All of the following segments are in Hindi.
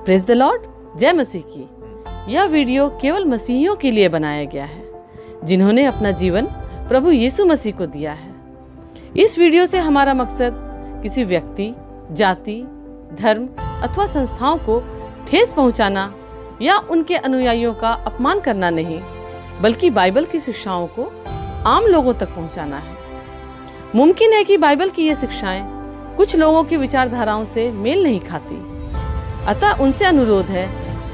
प्रेज द लॉर्ड, जय मसीह की। यह वीडियो केवल मसीहियों के लिए बनाया गया है जिन्होंने अपना जीवन प्रभु यीशु मसीह को दिया है। इस वीडियो से हमारा मकसद किसी व्यक्ति, जाति, धर्म अथवा संस्थाओं को ठेस पहुंचाना या उनके अनुयायियों का अपमान करना नहीं, बल्कि बाइबल की शिक्षाओं को आम लोगों तक पहुंचाना है। मुमकिन है कि बाइबल की ये शिक्षाएं कुछ लोगों की विचारधाराओं से मेल नहीं खाती, अतः उनसे अनुरोध है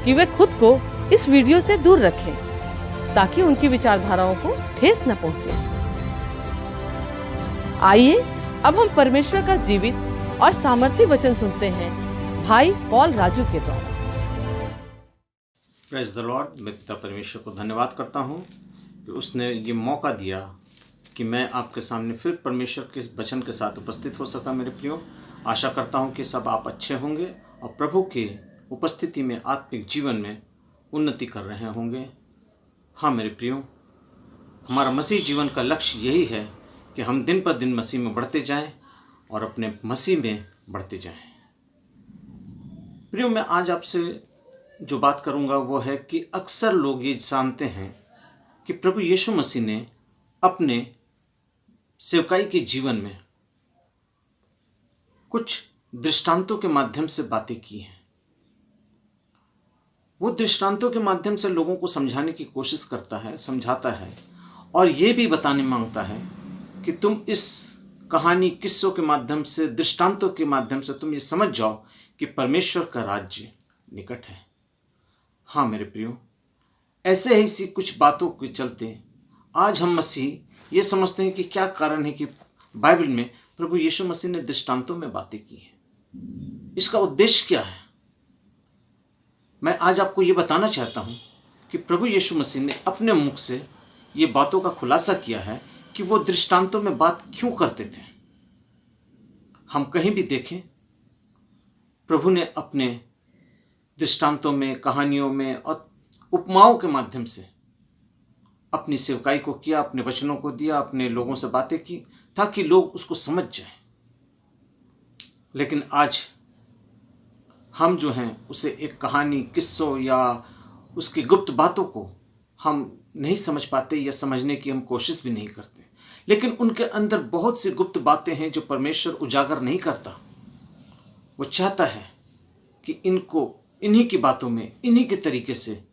कि वे खुद को इस वीडियो से दूर रखें ताकि उनकी विचारधाराओं को ठेस न पहुंचे। आइए अब हम परमेश्वर का जीवित और सामर्थ्य वचन सुनते हैं भाई पॉल राजू के द्वारा। Praise the Lord. मैं पिता परमेश्वर को धन्यवाद करता हूँ कि उसने ये मौका दिया कि मैं आपके सामने फिर परमेश्वर के वचन के साथ उपस्थित हो सका। मेरे प्रियो, आशा करता हूँ कि सब आप अच्छे होंगे और प्रभु की उपस्थिति में आत्मिक जीवन में उन्नति कर रहे होंगे। हाँ मेरे प्रियो, हमारा मसीह जीवन का लक्ष्य यही है कि हम दिन पर दिन मसीह में बढ़ते जाएं और अपने मसीह में बढ़ते जाएं। प्रियो, मैं आज आपसे जो बात करूंगा वो है कि अक्सर लोग ये जानते हैं कि प्रभु यीशु मसीह ने अपने सेवकाई के जीवन में कुछ दृष्टांतों के माध्यम से बातें की हैं। वो दृष्टांतों के माध्यम से लोगों को समझाने की कोशिश करता है, समझाता है और ये भी बताने मांगता है कि तुम इस कहानी, किस्सों के माध्यम से, दृष्टांतों के माध्यम से तुम ये समझ जाओ कि परमेश्वर का राज्य निकट है। हाँ मेरे प्रियो, ऐसे ही सी कुछ बातों के चलते आज हम मसीह ये समझते हैं कि क्या कारण है कि बाइबल में प्रभु यीशु मसीह ने दृष्टांतों में बातें की हैं। इसका उद्देश्य क्या है? मैं आज आपको ये बताना चाहता हूँ कि प्रभु यीशु मसीह ने अपने मुख से ये बातों का खुलासा किया है कि वो दृष्टांतों में बात क्यों करते थे। हम कहीं भी देखें, प्रभु ने अपने दृष्टांतों में, कहानियों में और उपमाओं के माध्यम से अपनी सेवकाई को किया, अपने वचनों को दिया, अपने लोगों से बातें की ताकि लोग उसको समझ जाएं। लेकिन आज हम जो हैं उसे एक कहानी, किस्सों या उसकी गुप्त बातों को हम नहीं समझ पाते या समझने की हम कोशिश भी नहीं करते। लेकिन उनके अंदर बहुत सी गुप्त बातें हैं जो परमेश्वर उजागर नहीं करता। वो चाहता है कि इनको, इन्हीं की बातों में, इन्हीं के तरीके से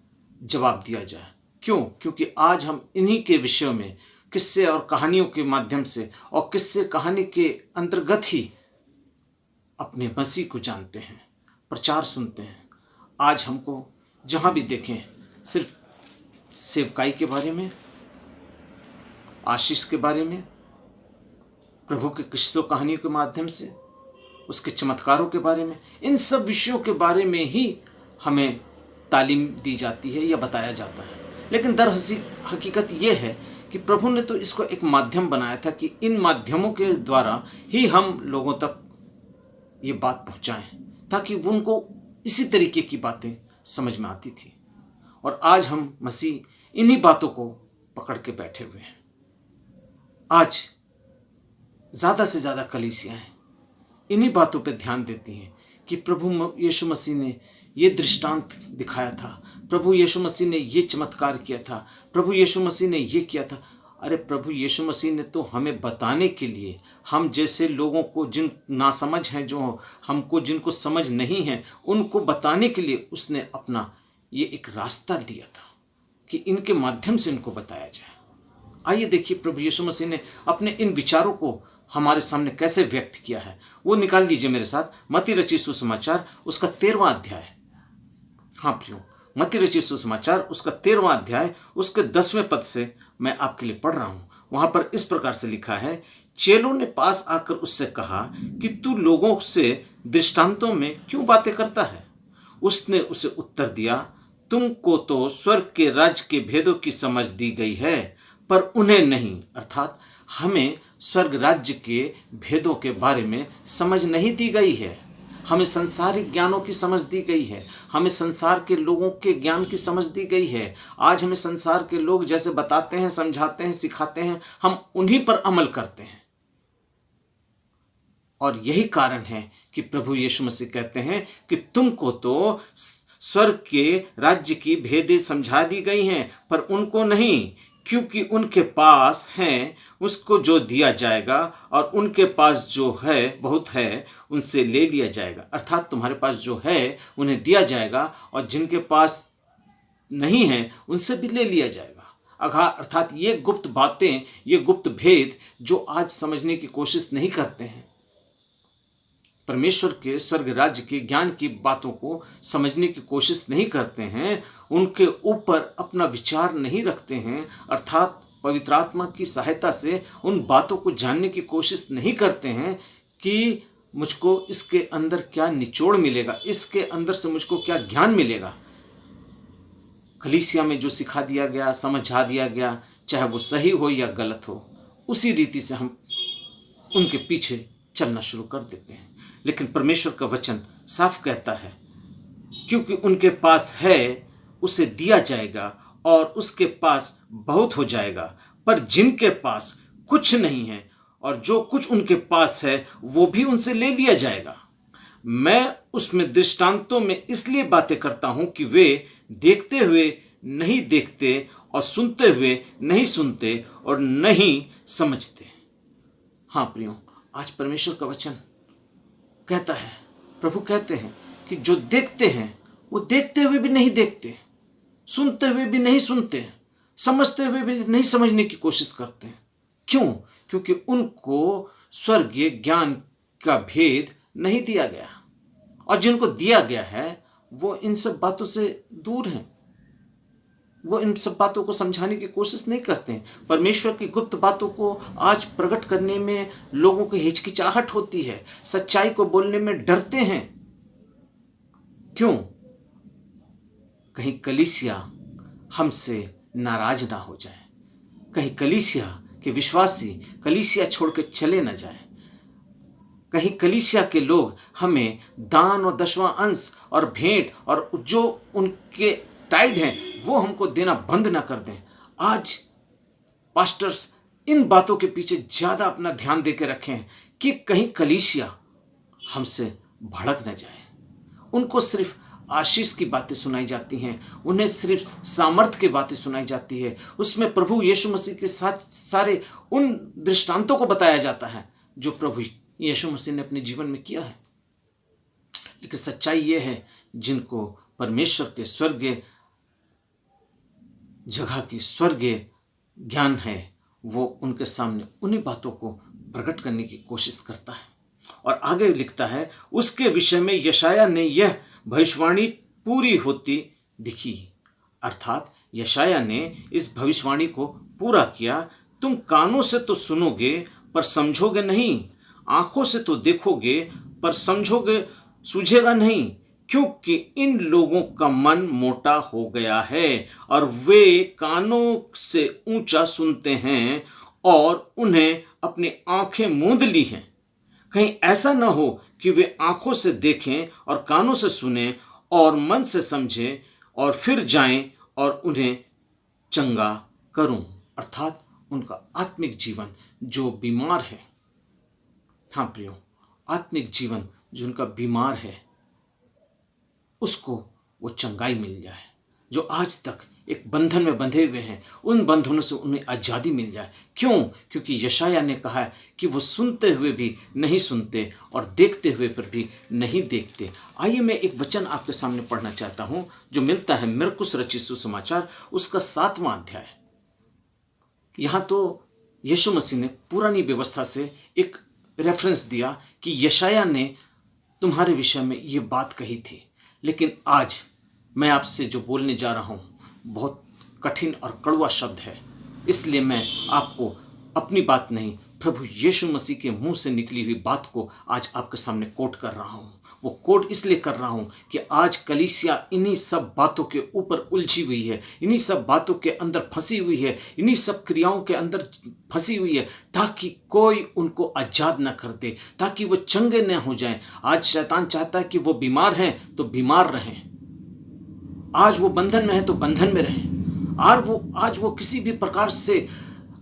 जवाब दिया जाए। क्यों? क्योंकि आज हम इन्हीं के विषयों में, किस्से और कहानियों के माध्यम से और किस्से कहानी के अंतर्गत ही अपने मसीह को जानते हैं, प्रचार सुनते हैं। आज हमको जहाँ भी देखें सिर्फ सेवकाई के बारे में, आशीष के बारे में, प्रभु के किस्सों कहानियों के माध्यम से, उसके चमत्कारों के बारे में, इन सब विषयों के बारे में ही हमें तालीम दी जाती है या बताया जाता है। लेकिन हकीकत ये है कि प्रभु ने तो इसको एक माध्यम बनाया था कि इन माध्यमों के द्वारा ही हम लोगों तक ये बात पहुंचाएं ताकि उनको इसी तरीके की बातें समझ में आती थी। और आज हम मसीह इन्हीं बातों को पकड़ के बैठे हुए हैं। आज ज़्यादा से ज़्यादा कलीसियाएं इन्हीं बातों पे ध्यान देती हैं कि प्रभु यीशु मसीह ने ये दृष्टांत दिखाया था, प्रभु यीशु मसीह ने ये चमत्कार किया था, प्रभु यीशु मसीह ने ये किया था। अरे प्रभु यीशु मसीह ने तो हमें बताने के लिए, हम जैसे लोगों को, जिन नासमझ हैं, जो हमको, जिनको समझ नहीं है, उनको बताने के लिए उसने अपना ये एक रास्ता दिया था कि इनके माध्यम से इनको बताया जाए। आइए देखिए प्रभु यीशु मसीह ने अपने इन विचारों को हमारे सामने कैसे व्यक्त किया है। वो निकाल लीजिए मेरे साथ, मत्ती रचित सुसमाचार उसका 13वां अध्याय। हाँ प्रियो, मत्ती रचित सुसमाचार उसका 13वां अध्याय उसके 10वें पद से मैं आपके लिए पढ़ रहा हूँ। वहाँ पर इस प्रकार से लिखा है, चेलों ने पास आकर उससे कहा कि तू लोगों से दृष्टांतों में क्यों बातें करता है? उसने उसे उत्तर दिया, तुमको तो स्वर्ग के राज्य के भेदों की समझ दी गई है, पर उन्हें नहीं। अर्थात हमें स्वर्ग राज्य के भेदों के बारे में समझ नहीं दी गई है। हमें संसारिक ज्ञानों की समझ दी गई है, हमें संसार के लोगों के ज्ञान की समझ दी गई है। आज हमें संसार के लोग जैसे बताते हैं, समझाते हैं, सिखाते हैं, हम उन्हीं पर अमल करते हैं और यही कारण है कि प्रभु यीशु मसीह कहते हैं कि तुमको तो स्वर्ग के राज्य की भेदें समझा दी गई हैं, पर उनको नहीं, क्योंकि उनके पास है उसको जो दिया जाएगा, और उनके पास जो है बहुत है उनसे ले लिया जाएगा। अर्थात तुम्हारे पास जो है उन्हें दिया जाएगा, और जिनके पास नहीं है उनसे भी ले लिया जाएगा। अर्थात ये गुप्त बातें, ये गुप्त भेद जो आज समझने की कोशिश नहीं करते हैं, परमेश्वर के स्वर्ग राज्य के ज्ञान की बातों को समझने की कोशिश नहीं करते हैं, उनके ऊपर अपना विचार नहीं रखते हैं, अर्थात पवित्र आत्मा की सहायता से उन बातों को जानने की कोशिश नहीं करते हैं कि मुझको इसके अंदर क्या निचोड़ मिलेगा, इसके अंदर से मुझको क्या ज्ञान मिलेगा। कलीसिया में जो सिखा दिया गया, समझा दिया गया, चाहे वो सही हो या गलत हो, उसी रीति से हम उनके पीछे चलना शुरू कर देते हैं। लेकिन परमेश्वर का वचन साफ कहता है, क्योंकि उनके पास है उसे दिया जाएगा और उसके पास बहुत हो जाएगा, पर जिनके पास कुछ नहीं है और जो कुछ उनके पास है वो भी उनसे ले लिया जाएगा। मैं उसमें दृष्टांतों में इसलिए बातें करता हूं कि वे देखते हुए नहीं देखते और सुनते हुए नहीं सुनते और नहीं समझते। हाँ प्रियो, आज परमेश्वर का वचन कहता है, प्रभु कहते हैं कि जो देखते हैं वो देखते हुए भी नहीं देखते, सुनते हुए भी नहीं सुनते, समझते हुए भी नहीं समझने की कोशिश करते हैं। क्यों? क्योंकि उनको स्वर्गीय ज्ञान का भेद नहीं दिया गया, और जिनको दिया गया है वो इन सब बातों से दूर हैं, वो इन सब बातों को समझाने की कोशिश नहीं करते हैं। परमेश्वर की गुप्त बातों को आज प्रकट करने में लोगों को हिचकिचाहट होती है, सच्चाई को बोलने में डरते हैं। क्यों? कहीं कलीसिया हमसे नाराज ना हो जाए, कहीं कलीसिया के विश्वासी कलीसिया छोड़ के चले ना जाए, कहीं कलीसिया के लोग हमें दान और दसवां अंश और भेंट और जो उनके टाइड हैं वो हमको देना बंद ना कर दें। आज पास्टर्स इन बातों के पीछे ज़्यादा अपना ध्यान दे के रखें कि कहीं कलीसिया हमसे भड़क न जाए। उनको सिर्फ आशीष की बातें सुनाई जाती हैं, उन्हें सिर्फ सामर्थ की बातें सुनाई जाती है, उसमें प्रभु यीशु मसीह के साथ सारे उन दृष्टांतों को बताया जाता है जो प्रभु यीशु मसीह ने अपने जीवन में किया है। लेकिन सच्चाई ये है, जिनको परमेश्वर के स्वर्गीय जगह की स्वर्गीय ज्ञान है, वो उनके सामने उन्हीं बातों को प्रकट करने की कोशिश करता है। और आगे लिखता है, उसके विषय में यशाया ने यह भविष्यवाणी पूरी होती दिखी। अर्थात यशाया ने इस भविष्यवाणी को पूरा किया, तुम कानों से तो सुनोगे पर समझोगे नहीं, आंखों से तो देखोगे पर समझोगे सूझेगा नहीं, क्योंकि इन लोगों का मन मोटा हो गया है और वे कानों से ऊंचा सुनते हैं और उन्हें अपनी आंखें मूंद ली हैं। कहीं ऐसा न हो कि वे आंखों से देखें और कानों से सुनें और मन से समझें और फिर जाएं और उन्हें चंगा करूं। अर्थात उनका आत्मिक जीवन जो बीमार है, हाँ प्रियो, आत्मिक जीवन जो उनका बीमार है, उसको वो चंगाई मिल जाए। जो आज तक एक बंधन में बंधे हुए हैं, उन बंधनों से उन्हें आज़ादी मिल जाए। क्यों? क्योंकि यशाया ने कहा है कि वो सुनते हुए भी नहीं सुनते और देखते हुए पर भी नहीं देखते। आइए मैं एक वचन आपके सामने पढ़ना चाहता हूँ जो मिलता है मरकुस रचित सुसमाचार उसका 7वां अध्याय। यहाँ तो यीशु मसीह ने पुरानी व्यवस्था से एक रेफरेंस दिया कि यशाया ने तुम्हारे विषय में ये बात कही थी, लेकिन आज मैं आपसे जो बोलने जा रहा हूँ बहुत कठिन और कड़वा शब्द है, इसलिए मैं आपको अपनी बात नहीं, प्रभु यीशु मसीह के मुंह से निकली हुई बात को आज आपके सामने कोट कर रहा हूँ। वो कोट इसलिए कर रहा हूँ कि आज कलीसिया इन्हीं सब बातों के ऊपर उलझी हुई है, इन्हीं सब बातों के अंदर फंसी हुई है, इन्हीं सब क्रियाओं के अंदर फंसी हुई है, ताकि कोई उनको आज़ाद न कर दे, ताकि वो चंगे न हो जाएं। आज शैतान चाहता है कि वो बीमार हैं तो बीमार रहें, आज वो बंधन में है तो बंधन में रहें, आज वो किसी भी प्रकार से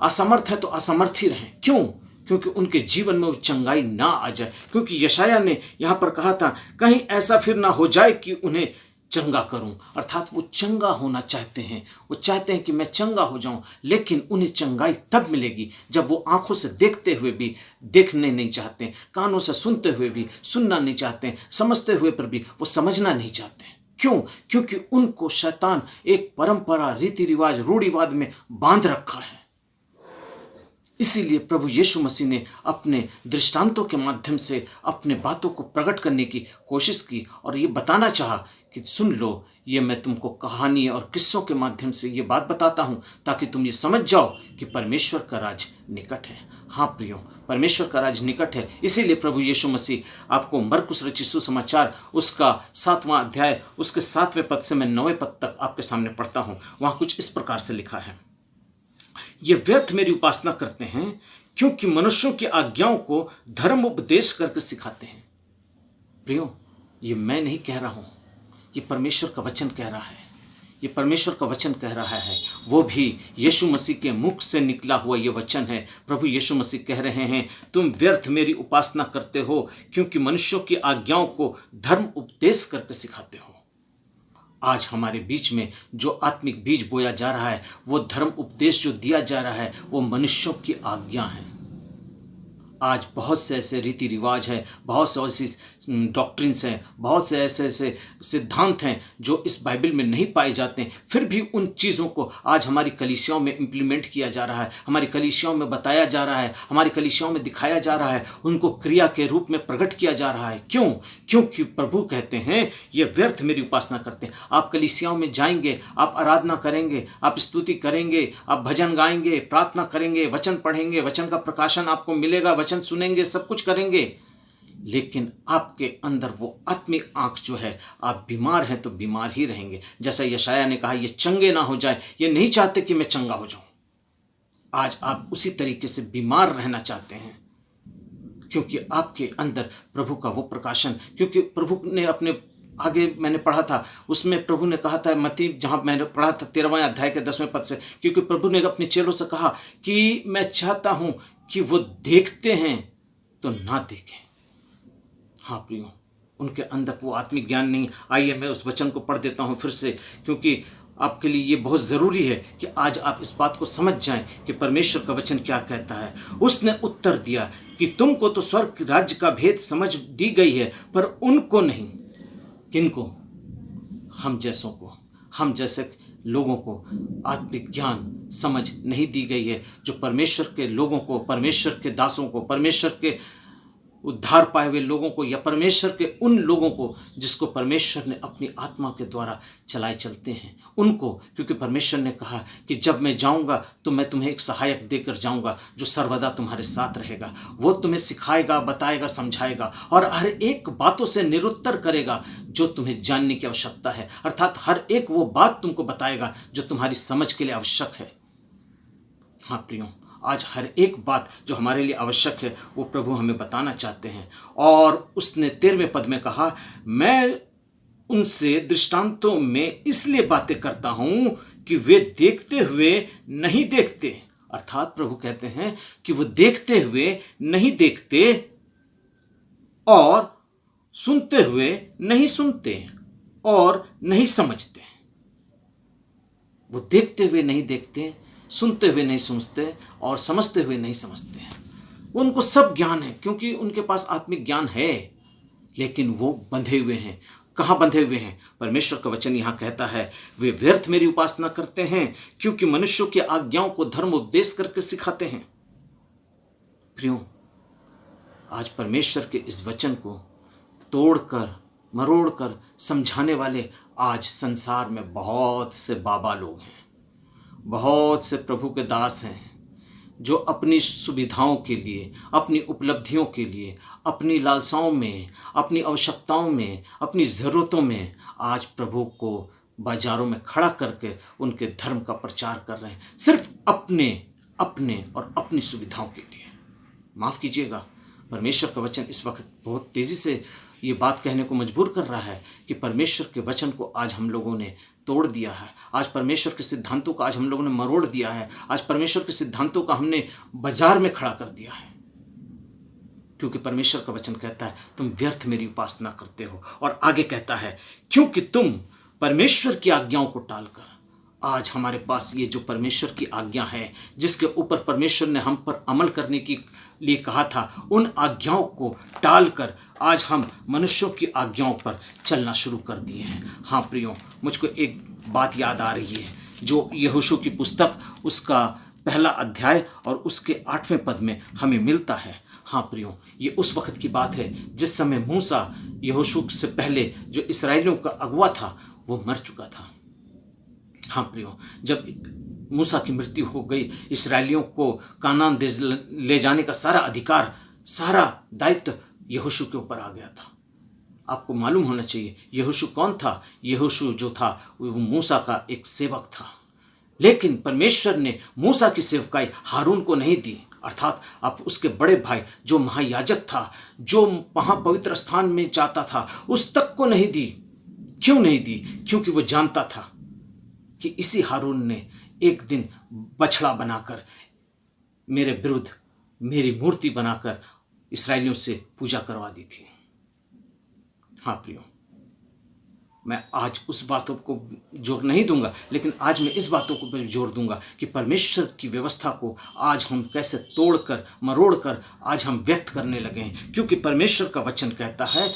असमर्थ है तो असमर्थ ही रहें। क्यों? क्योंकि उनके जीवन में वो चंगाई ना आ जाए। क्योंकि यशाया ने यहाँ पर कहा था, कहीं ऐसा फिर ना हो जाए कि उन्हें चंगा करूं। अर्थात वो चंगा होना चाहते हैं, वो चाहते हैं कि मैं चंगा हो जाऊं, लेकिन उन्हें चंगाई तब मिलेगी जब वो आंखों से देखते हुए भी देखने नहीं चाहते, कानों से सुनते हुए भी सुनना नहीं चाहते, समझते हुए पर भी वो समझना नहीं चाहते। क्यों? क्योंकि उनको शैतान एक परंपरा, रीति रिवाज, रूढ़िवाद में बांध रखा है। इसीलिए प्रभु यीशु मसीह ने अपने दृष्टांतों के माध्यम से अपने बातों को प्रकट करने की कोशिश की और ये बताना चाहा कि सुन लो, ये मैं तुमको कहानी और किस्सों के माध्यम से ये बात बताता हूँ ताकि तुम ये समझ जाओ कि परमेश्वर का राज निकट है। हाँ प्रियो, परमेश्वर का राज निकट है। इसीलिए प्रभु यीशु मसीह आपको मरकुस रचित सुसमाचार उसका 7वां अध्याय उसके 7वें पद से मैं 9वें पद तक आपके सामने पढ़ता हूँ। वहाँ कुछ इस प्रकार से लिखा है, ये व्यर्थ मेरी उपासना करते हैं क्योंकि मनुष्यों की आज्ञाओं को धर्म उपदेश करके सिखाते हैं। प्रियो, ये मैं नहीं कह रहा हूं, ये परमेश्वर का वचन कह रहा है। ये परमेश्वर का वचन कह रहा है, वो भी यीशु मसीह के मुख से निकला हुआ ये वचन है। प्रभु यीशु मसीह कह रहे हैं, तुम व्यर्थ मेरी उपासना करते हो क्योंकि मनुष्यों की आज्ञाओं को धर्म उपदेश करके सिखाते हो। आज हमारे बीच में जो आत्मिक बीज बोया जा रहा है, वो धर्म उपदेश जो दिया जा रहा है, वो मनुष्यों की आज्ञा है। आज बहुत से ऐसे रीति रिवाज हैं, बहुत से ऐसी डॉक्ट्रिन्स हैं, बहुत से ऐसे सिद्धांत हैं जो इस बाइबल में नहीं पाए जाते हैं। फिर भी उन चीज़ों को आज हमारी कलीसियाओं में इम्प्लीमेंट किया जा रहा है, हमारी कलीसियाओं में बताया जा रहा है, हमारी कलीसियाओं में दिखाया जा रहा है, उनको क्रिया के रूप में प्रकट किया जा रहा है। क्यों? क्योंकि प्रभु कहते हैं ये व्यर्थ मेरी उपासना करते हैं। आप कलीसियाओं में जाएंगे, आप आराधना करेंगे, आप स्तुति करेंगे, आप भजन गाएंगे, प्रार्थना करेंगे, वचन पढ़ेंगे, वचन का प्रकाशन आपको मिलेगा, वचन सुनेंगे, सब कुछ करेंगे, लेकिन आपके अंदर वो आत्मिक आंख जो है, आप बीमार हैं तो बीमार ही रहेंगे। जैसा यशाया ने कहा, ये चंगे ना हो जाए, ये नहीं चाहते कि मैं चंगा हो जाऊं। आज आप उसी तरीके से बीमार रहना चाहते हैं क्योंकि आपके अंदर प्रभु का वो प्रकाशन, क्योंकि प्रभु ने अपने आगे मैंने पढ़ा था, उसमें प्रभु ने कहा था, मत्ती जहाँ मैंने पढ़ा था 13वें अध्याय के 10वें पद से, क्योंकि प्रभु ने अपने चेलों से कहा कि मैं चाहता हूँ कि वो देखते हैं तो ना देखें। हाँ प्रियो, उनके अंदर वो आत्मिक ज्ञान नहीं। आइए मैं उस वचन को पढ़ देता हूँ फिर से, क्योंकि आपके लिए ये बहुत ज़रूरी है कि आज आप इस बात को समझ जाएं कि परमेश्वर का वचन क्या कहता है। उसने उत्तर दिया कि तुमको तो स्वर्ग राज्य का भेद समझ दी गई है, पर उनको नहीं। किनको? हम जैसों को, हम जैसे लोगों को आत्मिक ज्ञान समझ नहीं दी गई है। जो परमेश्वर के लोगों को, परमेश्वर के दासों को, परमेश्वर के उद्धार पाए हुए लोगों को, या परमेश्वर के उन लोगों को जिसको परमेश्वर ने अपनी आत्मा के द्वारा चलाए चलते हैं, उनको, क्योंकि परमेश्वर ने कहा कि जब मैं जाऊंगा तो मैं तुम्हें एक सहायक देकर जाऊंगा जो सर्वदा तुम्हारे साथ रहेगा। वो तुम्हें सिखाएगा, बताएगा, समझाएगा और हर एक बातों से निरुत्तर करेगा जो तुम्हें जानने की आवश्यकता है। अर्थात हर एक वो बात तुमको बताएगा जो तुम्हारी समझ के लिए आवश्यक है। हाँ प्रियो, आज हर एक बात जो हमारे लिए आवश्यक है वो प्रभु हमें बताना चाहते हैं। और उसने 13वें पद में कहा, मैं उनसे दृष्टांतों में इसलिए बातें करता हूं कि वे देखते हुए नहीं देखते। अर्थात प्रभु कहते हैं कि वो देखते हुए नहीं देखते और सुनते हुए नहीं सुनते और नहीं समझते। वो देखते हुए नहीं देखते, सुनते हुए नहीं सुनते और समझते हुए नहीं समझते हैं। उनको सब ज्ञान है क्योंकि उनके पास आत्मिक ज्ञान है, लेकिन वो बंधे हुए हैं। कहाँ बंधे हुए हैं? परमेश्वर का वचन यहाँ कहता है, वे व्यर्थ मेरी उपासना करते हैं क्योंकि मनुष्यों की आज्ञाओं को धर्म उपदेश करके सिखाते हैं। प्रियो, आज परमेश्वर के इस वचन को तोड़कर मरोड़कर समझाने वाले आज संसार में बहुत से बाबा लोग हैं, बहुत से प्रभु के दास हैं जो अपनी सुविधाओं के लिए, अपनी उपलब्धियों के लिए, अपनी लालसाओं में, अपनी आवश्यकताओं में, अपनी ज़रूरतों में आज प्रभु को बाजारों में खड़ा करके उनके धर्म का प्रचार कर रहे हैं, सिर्फ अपने और अपनी सुविधाओं के लिए। माफ़ कीजिएगा, परमेश्वर का वचन इस वक्त बहुत तेज़ी से ये बात कहने को मजबूर कर रहा है कि परमेश्वर के वचन को आज हम लोगों ने तोड़ दिया है। आज परमेश्वर के सिद्धांतों को आज हम लोगों ने मरोड़ दिया है। आज परमेश्वर के सिद्धांतों का हमने बाजार में खड़ा कर दिया है। क्योंकि परमेश्वर का वचन कहता है तुम व्यर्थ मेरी उपासना करते हो। और आगे कहता है क्योंकि तुम परमेश्वर की आज्ञाओं को टालकर, आज हमारे पास ये जो परमेश्वर की आज्ञा है जिसके ऊपर परमेश्वर ने हम पर अमल करने के लिए कहा था, उन आज्ञाओं को टालकर आज हम मनुष्यों की आज्ञाओं पर चलना शुरू कर दिए हैं। हाँ प्रियो, मुझको एक बात याद आ रही है जो यहोशू की पुस्तक उसका पहला अध्याय और उसके 8वें पद में हमें मिलता है। हाँ प्रियो, ये उस वक्त की बात है जिस समय मूसा यहोशू से पहले जो इसराइलियों का अगुआ था वो मर चुका था। हाँ प्रियो, जब मूसा की मृत्यु हो गई, इसराइलियों को कानान देश ले जाने का सारा अधिकार, सारा दायित्व यहोशू के ऊपर आ गया था। आपको मालूम होना चाहिए यहोशू कौन था। यहोशू जो था वो मूसा का एक सेवक था, लेकिन परमेश्वर ने मूसा की सेवकाई हारून को नहीं दी, अर्थात आप उसके बड़े भाई जो महायाजक था, जो महापवित्र स्थान में जाता था, उस तक को नहीं दी। क्यों नहीं दी? क्योंकि वो जानता था कि इसी हारून ने एक दिन बछड़ा बनाकर मेरे विरुद्ध मेरी मूर्ति बनाकर इसराइलियों से पूजा करवा दी थी। हाँ प्रियो, मैं आज उस बातों को जोर नहीं दूंगा, लेकिन आज मैं इस बातों को जोर दूंगा कि परमेश्वर की व्यवस्था को आज हम कैसे तोड़कर मरोड़कर आज हम व्यक्त करने लगे हैं। क्योंकि परमेश्वर का वचन कहता है,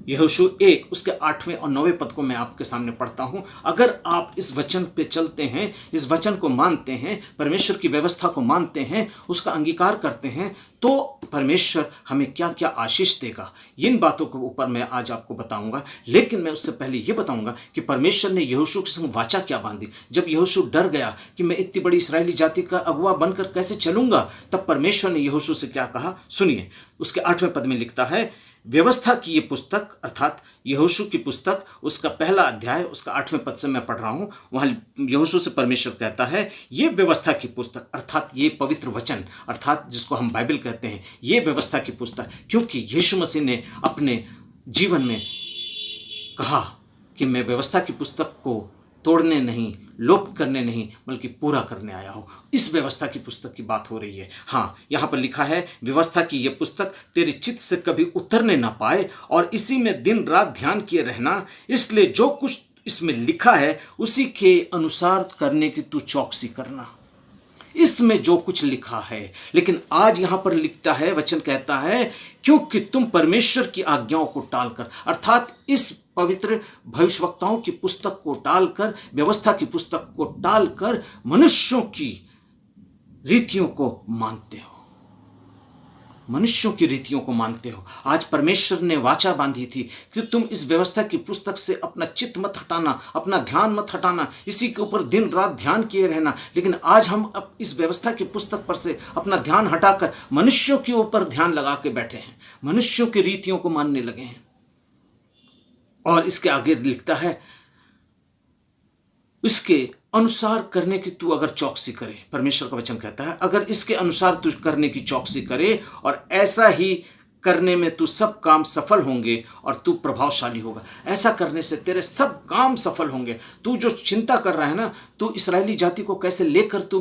यहोशू 1 उसके 8वें और 9वें पद को मैं आपके सामने पढ़ता हूँ। अगर आप इस वचन पे चलते हैं, इस वचन को मानते हैं, परमेश्वर की व्यवस्था को मानते हैं, उसका अंगीकार करते हैं, तो परमेश्वर हमें क्या क्या आशीष देगा, इन बातों के ऊपर मैं आज आपको बताऊंगा। लेकिन मैं उससे पहले ये बताऊंगा कि परमेश्वर ने यहोशू के संग वाचा क्या बांधी। जब यहोशू डर गया कि मैं इतनी बड़ी इस्राएली जाति का अगुआ बनकर कैसे चलूंगा, तब परमेश्वर ने यहोशू से क्या कहा, सुनिए। उसके 8वें पद में लिखता है, व्यवस्था की ये पुस्तक, अर्थात यहोशू की पुस्तक उसका पहला अध्याय उसका 8वें पद से मैं पढ़ रहा हूँ। वहाँ यहोशू से परमेश्वर कहता है, ये व्यवस्था की पुस्तक, अर्थात ये पवित्र वचन, अर्थात जिसको हम बाइबल कहते हैं, ये व्यवस्था की पुस्तक। क्योंकि यीशु मसीह ने अपने जीवन में कहा कि मैं व्यवस्था की पुस्तक को तोड़ने नहीं, लोप करने नहीं, बल्कि पूरा करने आया हूँ। इस व्यवस्था की पुस्तक की बात हो रही है। हाँ, यहाँ पर लिखा है, व्यवस्था की ये पुस्तक तेरे चित्त से कभी उतरने ना पाए और इसी में दिन रात ध्यान किए रहना, इसलिए जो कुछ इसमें लिखा है उसी के अनुसार करने की तू चौकसी करना। इसमें जो कुछ लिखा है, लेकिन आज यहां पर लिखता है, वचन कहता है, क्योंकि तुम परमेश्वर की आज्ञाओं को टालकर, अर्थात इस पवित्र भविष्यवक्ताओं की पुस्तक को टालकर, व्यवस्था की पुस्तक को टालकर मनुष्यों की रीतियों को मानते हो, मनुष्यों की रीतियों को मानते हो। आज परमेश्वर ने वाचा बांधी थी कि तुम इस व्यवस्था की पुस्तक से अपना चित्त मत हटाना, अपना ध्यान मत हटाना, इसी के ऊपर दिन रात ध्यान किए रहना। लेकिन आज हम अब इस व्यवस्था की पुस्तक पर से अपना ध्यान हटाकर मनुष्यों के ऊपर ध्यान लगा के बैठे हैं, मनुष्यों की रीतियों को मानने लगे हैं। और इसके आगे लिखता है, इसके अनुसार करने की तू अगर चौकसी करे, परमेश्वर का वचन कहता है, अगर इसके अनुसार तू करने की चौकसी करे और ऐसा ही करने में तू सब काम सफल होंगे और तू प्रभावशाली होगा। ऐसा करने से तेरे सब काम सफल होंगे। तू जो चिंता कर रहा है ना, तू इस्राएली जाति को कैसे लेकर तू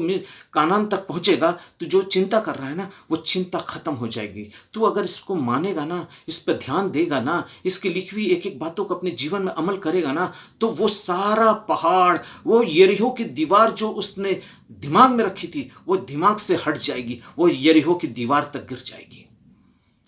कानान तक पहुंचेगा, तू जो चिंता कर रहा है ना, वो चिंता खत्म हो जाएगी। तू अगर इसको मानेगा ना, इस पर ध्यान देगा ना, इसकी लिखी हुई एक एक बातों को अपने जीवन में अमल करेगा ना, तो वो सारा पहाड़, वो यरीहो की दीवार जो उसने दिमाग में रखी थी, वो दिमाग से हट जाएगी, वो यरीहो की दीवार तक गिर जाएगी।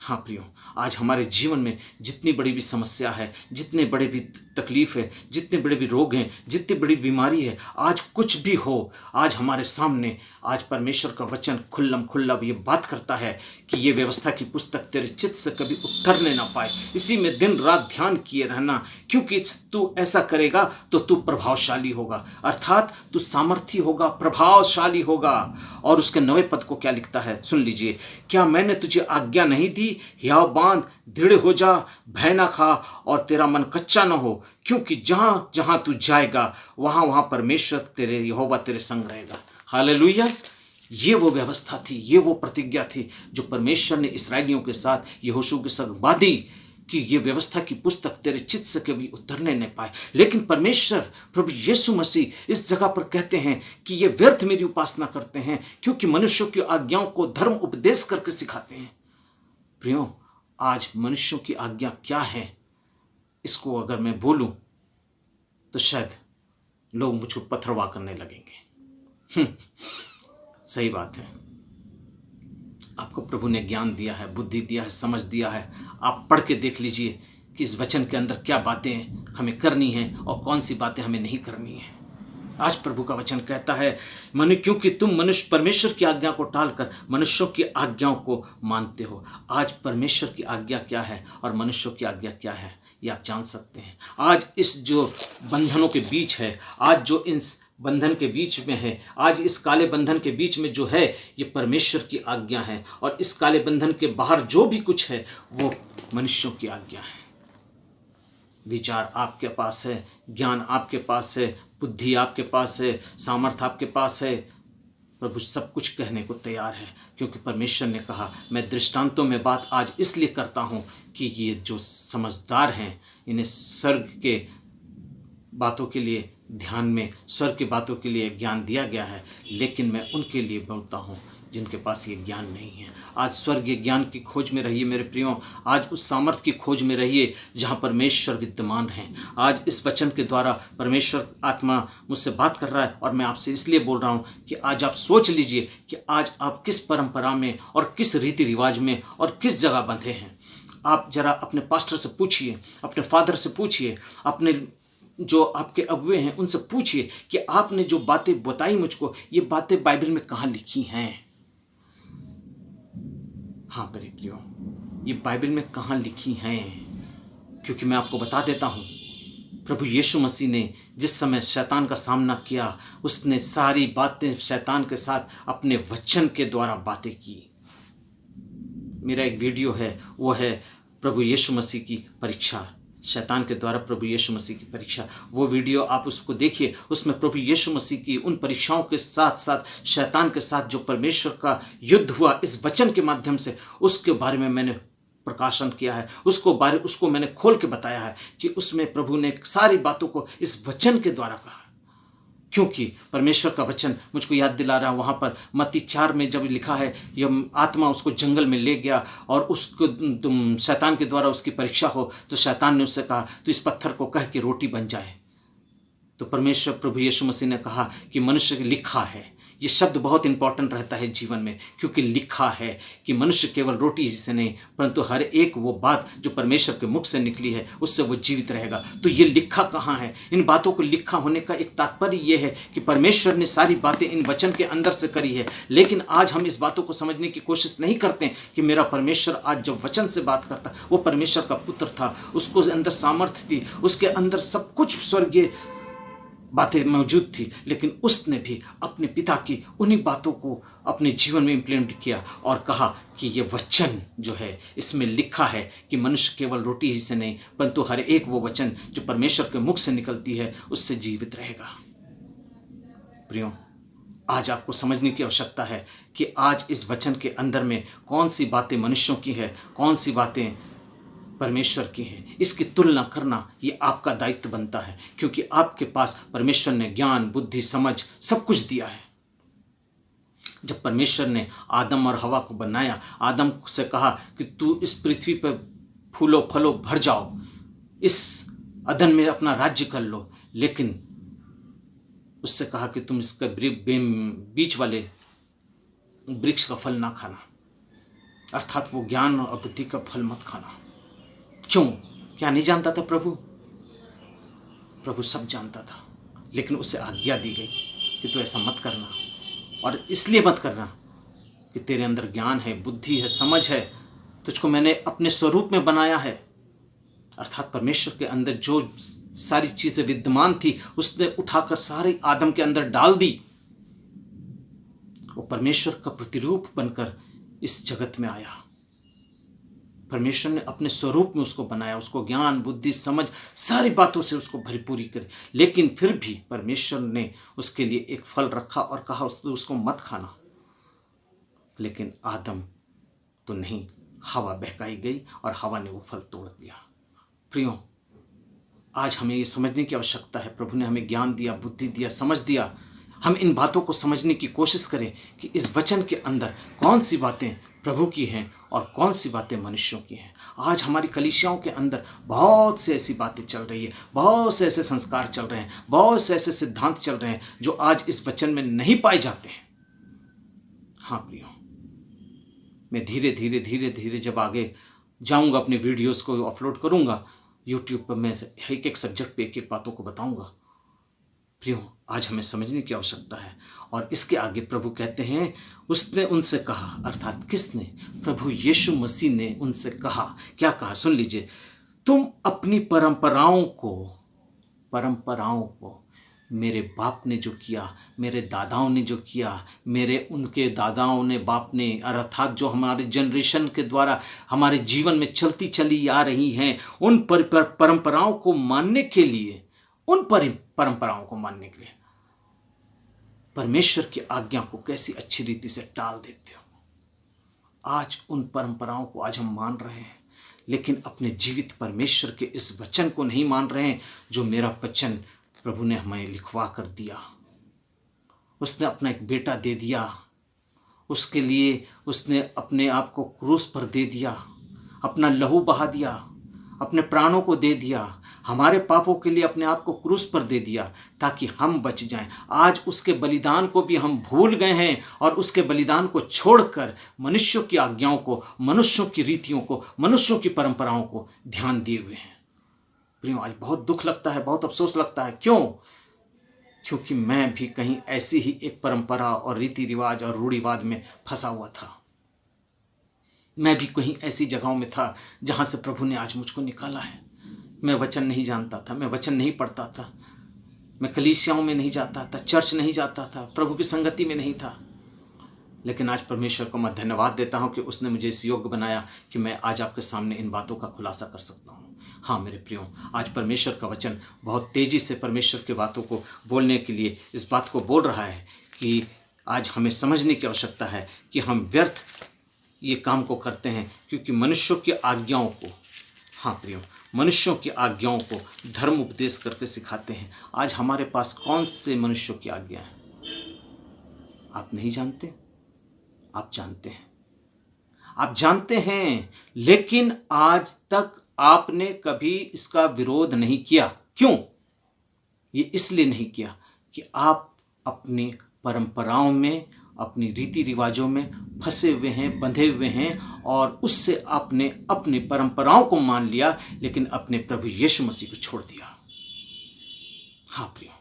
हाँ प्रियो, आज हमारे जीवन में जितनी बड़ी भी समस्या है, जितने बड़े भी तकलीफ है, जितने बड़े भी रोग हैं, जितनी बड़ी बीमारी है, आज कुछ भी हो, आज हमारे सामने आज परमेश्वर का वचन खुल्लम खुल्ला ये बात करता है कि ये व्यवस्था की पुस्तक तेरे चित्त से कभी उतरने ना पाए, इसी में दिन रात ध्यान किए रहना, क्योंकि तू ऐसा करेगा तो तू प्रभावशाली होगा, अर्थात तू सामर्थी होगा, प्रभावशाली होगा। और उसके 9वें पद को क्या लिखता है, सुन लीजिए, क्या मैंने तुझे आज्ञा नहीं दी, हियाव बांध, दृढ़ हो जा, भय ना खा और तेरा मन कच्चा ना हो, क्योंकि जहाँ जहाँ तू जाएगा वहाँ वहाँ परमेश्वर तेरे यहोवा तेरे संग रहेगा। हालेलुया। ये वो व्यवस्था थी, ये वो प्रतिज्ञा थी जो परमेश्वर ने इस्राएलियों के साथ यहोशू के संग बांधी कि ये व्यवस्था की पुस्तक तेरे चित्त से कभी उतरने न पाए। लेकिन परमेश्वर प्रभु यीशु मसीह इस जगह पर कहते हैं कि ये व्यर्थ मेरी उपासना करते हैं, क्योंकि मनुष्यों की आज्ञाओं को धर्म उपदेश करके सिखाते हैं। प्रियो, आज मनुष्यों की आज्ञा क्या है, इसको अगर मैं बोलूं तो शायद लोग मुझको पथरवाह करने लगेंगे। सही बात है। आपको प्रभु ने ज्ञान दिया है, बुद्धि दिया है, समझ दिया है। आप पढ़ के देख लीजिए कि इस वचन के अंदर क्या बातें हमें करनी हैं और कौन सी बातें हमें नहीं करनी हैं। आज प्रभु का वचन कहता है, क्योंकि तुम मनुष्य परमेश्वर की आज्ञा को टालकर मनुष्यों की आज्ञाओं को मानते हो। आज परमेश्वर की आज्ञा क्या है और मनुष्यों की आज्ञा क्या है, ये आप जान सकते हैं। आज इस जो बंधनों के बीच है, आज जो इन बंधन के बीच में है, आज इस काले बंधन के बीच में जो है, ये परमेश्वर की आज्ञा है। और इस काले बंधन के बाहर जो भी कुछ है वो मनुष्यों की आज्ञा है। विचार आपके पास है, ज्ञान आपके पास है, बुद्धि आपके पास है, सामर्थ्य आपके पास है। प्रभु सब कुछ कहने को तैयार है, क्योंकि परमेश्वर ने कहा, मैं दृष्टांतों में बात आज इसलिए करता हूँ कि ये जो समझदार हैं, इन्हें स्वर्ग के बातों के लिए ध्यान में, स्वर्ग की बातों के लिए ज्ञान दिया गया है। लेकिन मैं उनके लिए बोलता हूँ जिनके पास ये ज्ञान नहीं है। आज स्वर्गीय ज्ञान की खोज में रहिए मेरे प्रियो। आज उस सामर्थ्य की खोज में रहिए जहाँ परमेश्वर विद्यमान है। आज इस वचन के द्वारा परमेश्वर आत्मा मुझसे बात कर रहा है, और मैं आपसे इसलिए बोल रहा हूँ कि आज आप सोच लीजिए कि आज आप किस परंपरा में और किस रीति रिवाज में और किस जगह बंधे हैं। आप जरा अपने पास्टर से पूछिए, अपने फादर से पूछिए, अपने जो आपके अगुए हैं उनसे पूछिए कि आपने जो बातें बताई मुझको, ये बातें बाइबल में कहाँ लिखी हैं। हाँ मेरे प्रियो, ये बाइबल में कहाँ लिखी हैं? क्योंकि मैं आपको बता देता हूँ, प्रभु यीशु मसीह ने जिस समय शैतान का सामना किया, उसने सारी बातें शैतान के साथ अपने वचन के द्वारा बातें की। मेरा एक वीडियो है, वो है प्रभु यीशु मसीह की परीक्षा, शैतान के द्वारा प्रभु यीशु मसीह की परीक्षा। वो वीडियो आप उसको देखिए। उसमें प्रभु यीशु मसीह की उन परीक्षाओं के साथ साथ शैतान के साथ जो परमेश्वर का युद्ध हुआ इस वचन के माध्यम से, उसके बारे में मैंने प्रकाशन किया है, उसको मैंने खोल के बताया है कि उसमें प्रभु ने सारी बातों को इस वचन के द्वारा कहा। क्योंकि परमेश्वर का वचन मुझको याद दिला रहा है, वहाँ पर मत्ती 4 में जब लिखा है, यह आत्मा उसको जंगल में ले गया और उसको तुम शैतान के द्वारा उसकी परीक्षा हो, तो शैतान ने उससे कहा, तो इस पत्थर को कह के रोटी बन जाए। तो परमेश्वर प्रभु यीशु मसीह ने कहा कि मनुष्य लिखा है। ये शब्द बहुत इंपॉर्टेंट रहता है जीवन में, क्योंकि लिखा है कि मनुष्य केवल रोटी से नहीं, परंतु हर एक वो बात जो परमेश्वर के मुख से निकली है उससे वो जीवित रहेगा। तो ये लिखा कहाँ है? इन बातों को लिखा होने का एक तात्पर्य ये है कि परमेश्वर ने सारी बातें इन वचन के अंदर से करी है। लेकिन आज हम इस बातों को समझने की कोशिश नहीं करते कि मेरा परमेश्वर आज जब वचन से बात करता, वो परमेश्वर का पुत्र था, उसको अंदर सामर्थ्य थी, उसके अंदर सब कुछ स्वर्गीय बातें मौजूद थी, लेकिन उसने भी अपने पिता की उन्हीं बातों को अपने जीवन में इम्प्लीमेंट किया और कहा कि ये वचन जो है, इसमें लिखा है कि मनुष्य केवल रोटी ही से नहीं, परंतु हर एक वो वचन जो परमेश्वर के मुख से निकलती है उससे जीवित रहेगा। प्रियो, आज आपको समझने की आवश्यकता है कि आज इस वचन के अंदर में कौन सी बातें मनुष्यों की है, कौन सी बातें परमेश्वर की है। इसकी तुलना करना ये आपका दायित्व बनता है, क्योंकि आपके पास परमेश्वर ने ज्ञान, बुद्धि, समझ सब कुछ दिया है। जब परमेश्वर ने आदम और हवा को बनाया, आदम से कहा कि तू इस पृथ्वी पर फूलो फलो भर जाओ, इस अदन में अपना राज्य कर लो, लेकिन उससे कहा कि तुम इसका बीच वाले वृक्ष का फल ना खाना, अर्थात वो ज्ञान और बुद्धि का फल मत खाना। क्यों? क्या नहीं जानता था प्रभु? प्रभु सब जानता था, लेकिन उसे आज्ञा दी गई कि तू ऐसा मत करना, और इसलिए मत करना कि तेरे अंदर ज्ञान है, बुद्धि है, समझ है, तुझको मैंने अपने स्वरूप में बनाया है। अर्थात परमेश्वर के अंदर जो सारी चीजें विद्यमान थी उसने उठाकर सारे आदम के अंदर डाल दी। वो परमेश्वर का प्रतिरूप बनकर इस जगत में आया। परमेश्वर ने अपने स्वरूप में उसको बनाया, उसको ज्ञान, बुद्धि, समझ सारी बातों से उसको भरपूरी करे, लेकिन फिर भी परमेश्वर ने उसके लिए एक फल रखा और कहा उसको मत खाना। लेकिन आदम तो नहीं, हवा बहकाई गई और हवा ने वो फल तोड़ दिया। प्रियो, आज हमें ये समझने की आवश्यकता है, प्रभु ने हमें ज्ञान दिया, बुद्धि दिया, समझ दिया। हम इन बातों को समझने की कोशिश करें कि इस वचन के अंदर कौन सी बातें प्रभु की हैं और कौन सी बातें मनुष्यों की हैं। आज हमारी कलीसियाओं के अंदर बहुत से ऐसी बातें चल रही है, बहुत से ऐसे संस्कार चल रहे हैं, बहुत से ऐसे सिद्धांत चल रहे हैं जो आज इस वचन में नहीं पाए जाते हैं। हाँ प्रियो, मैं धीरे धीरे धीरे धीरे जब आगे जाऊंगा, अपने वीडियोस को अपलोड करूंगा यूट्यूब पर, मैं एक एक सब्जेक्ट पे एक एक बातों को बताऊंगा। प्रियो, आज हमें समझने की आवश्यकता है। और इसके आगे प्रभु कहते हैं, उसने उनसे कहा, अर्थात किसने? प्रभु यीशु मसीह ने उनसे कहा। क्या कहा? सुन लीजिए। तुम अपनी परंपराओं को मेरे बाप ने जो किया, मेरे दादाओं ने जो किया, उनके दादाओं ने, बाप ने, अर्थात जो हमारे जनरेशन के द्वारा हमारे जीवन में चलती चली आ रही हैं, उन परंपराओं को मानने के लिए, परंपराओं को मानने के लिए परमेश्वर की आज्ञा को कैसी अच्छी रीति से टाल देते हो। आज उन परंपराओं को आज हम मान रहे हैं, लेकिन अपने जीवित परमेश्वर के इस वचन को नहीं मान रहे हैं जो मेरा वचन प्रभु ने हमें लिखवा कर दिया। उसने अपना एक बेटा दे दिया, उसके लिए उसने अपने आप को क्रूस पर दे दिया, अपना लहू बहा दिया, अपने प्राणों को दे दिया, हमारे पापों के लिए अपने आप को क्रूस पर दे दिया ताकि हम बच जाएं। आज उसके बलिदान को भी हम भूल गए हैं और उसके बलिदान को छोड़कर मनुष्यों की आज्ञाओं को, मनुष्यों की रीतियों को, मनुष्यों की परंपराओं को ध्यान दिए हुए हैं। प्रियो, आज बहुत दुख लगता है, बहुत अफसोस लगता है। क्यों? क्योंकि मैं भी कहीं ऐसी ही एक परंपरा और रीति रिवाज और रूढ़िवाद में फंसा हुआ था। मैं भी कहीं ऐसी जगहों में था जहाँ से प्रभु ने आज मुझको निकाला है। मैं वचन नहीं जानता था, मैं वचन नहीं पढ़ता था, मैं कलीसियाओं में नहीं जाता था, चर्च नहीं जाता था, प्रभु की संगति में नहीं था। लेकिन आज परमेश्वर को मैं धन्यवाद देता हूँ कि उसने मुझे इस योग्य बनाया कि मैं आज आपके सामने इन बातों का खुलासा कर सकता हूँ। हाँ मेरे प्रियो, आज परमेश्वर का वचन बहुत तेज़ी से परमेश्वर की बातों को बोलने के लिए इस बात को बोल रहा है कि आज हमें समझने की आवश्यकता है कि हम व्यर्थ ये काम को करते हैं, क्योंकि मनुष्यों की आज्ञाओं को, हाँ प्रियो, मनुष्यों की आज्ञाओं को धर्म उपदेश करके सिखाते हैं। आज हमारे पास कौन से मनुष्यों की आज्ञा है? आप नहीं जानते? आप जानते हैं, आप जानते हैं, लेकिन आज तक आपने कभी इसका विरोध नहीं किया। क्यों? ये इसलिए नहीं किया कि आप अपनी परंपराओं में, अपनी रीति रिवाजों में फंसे हुए हैं, बंधे हुए हैं, और उससे आपने अपनी परंपराओं को मान लिया, लेकिन अपने प्रभु यीशु मसीह को छोड़ दिया। हाँ प्रियो,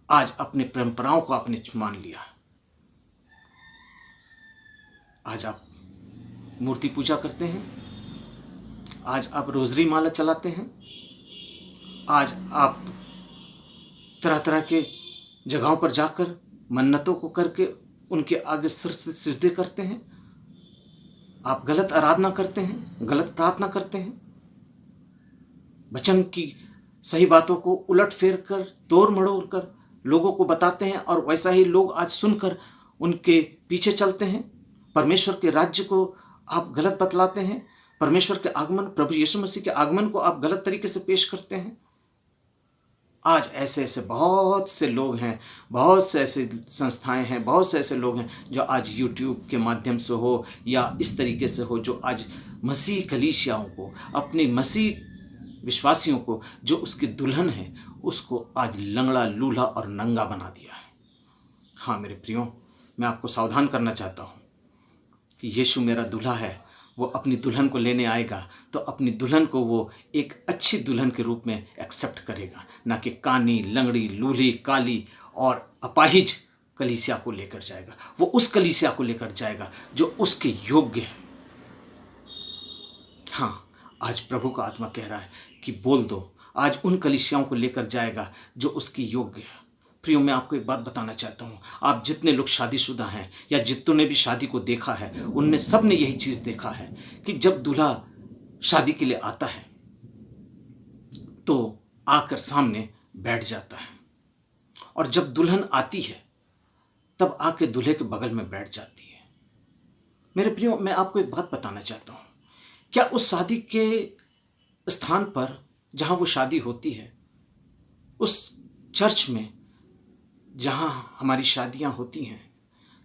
आज अपने परंपराओं को आपने मान लिया। आज आप मूर्ति पूजा करते हैं, आज आप रोजरी माला चलाते हैं, आज आप तरह तरह के जगहों पर जाकर मन्नतों को करके उनके आगे सिर से सिजदे करते हैं। आप गलत आराधना करते हैं, गलत प्रार्थना करते हैं, वचन की सही बातों को उलट फेर कर, तोड़ मड़ोड़ कर लोगों को बताते हैं, और वैसा ही लोग आज सुनकर उनके पीछे चलते हैं। परमेश्वर के राज्य को आप गलत बतलाते हैं, परमेश्वर के आगमन, प्रभु यीशु मसीह के आगमन को आप गलत तरीके से पेश करते हैं। आज ऐसे ऐसे बहुत से लोग हैं, बहुत से ऐसे संस्थाएं हैं, बहुत से ऐसे लोग हैं जो आज यूट्यूब के माध्यम से हो या इस तरीके से हो, जो आज मसीह कलीसियाओं को, अपनी मसीह विश्वासियों को, जो उसकी दुल्हन है, उसको आज लंगड़ा, लूल्हा और नंगा बना दिया है। हाँ मेरे प्रियो, मैं आपको सावधान करना चाहता हूँ कि यीशु मेरा दूल्हा है। वो अपनी दुल्हन को लेने आएगा तो अपनी दुल्हन को वो एक अच्छी दुल्हन के रूप में एक्सेप्ट करेगा, ना कि कानी, लंगड़ी, लूली, काली और अपाहिज कलीसिया को लेकर जाएगा। वो उस कलीसिया को लेकर जाएगा जो उसके योग्य है। हाँ, आज प्रभु का आत्मा कह रहा है कि बोल दो, आज उन कलीसियाओं को लेकर जाएगा जो उसकी योग्य है। प्रियो, मैं आपको एक बात बताना चाहता हूँ, आप जितने लोग शादीशुदा हैं या जितनों ने भी शादी को देखा है, उनने सब ने यही चीज़ देखा है कि जब दूल्हा शादी के लिए आता है तो आकर सामने बैठ जाता है, और जब दुल्हन आती है तब आके दूल्हे के बगल में बैठ जाती है। मेरे प्रियो, मैं आपको एक बात बताना चाहता हूँ, क्या उस शादी के स्थान पर जहाँ वो शादी होती है, उस चर्च में जहाँ हमारी शादियाँ होती हैं,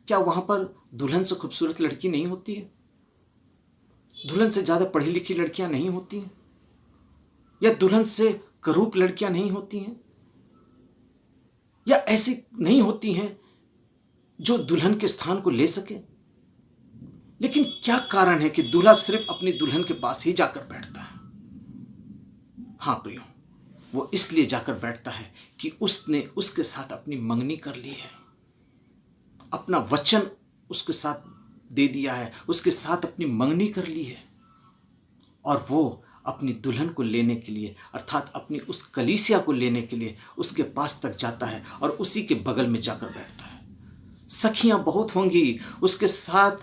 क्या वहाँ पर दुल्हन से खूबसूरत लड़की नहीं होती है? दुल्हन से ज़्यादा पढ़ी लिखी लड़कियां नहीं होती हैं, या दुल्हन से करूप लड़कियां नहीं होती हैं, या ऐसी नहीं होती हैं जो दुल्हन के स्थान को ले सके। लेकिन क्या कारण है कि दूल्हा सिर्फ अपनी दुल्हन के पास ही जाकर बैठता है? हाँ प्रियो, वो इसलिए जाकर बैठता है कि उसने उसके साथ अपनी मंगनी कर ली है, अपना वचन उसके साथ दे दिया है, उसके साथ अपनी मंगनी कर ली है, और वो अपनी दुल्हन को लेने के लिए, अर्थात अपनी उस कलीसिया को लेने के लिए उसके पास तक जाता है और उसी के बगल में जाकर बैठता है। सखियां बहुत होंगी उसके साथ,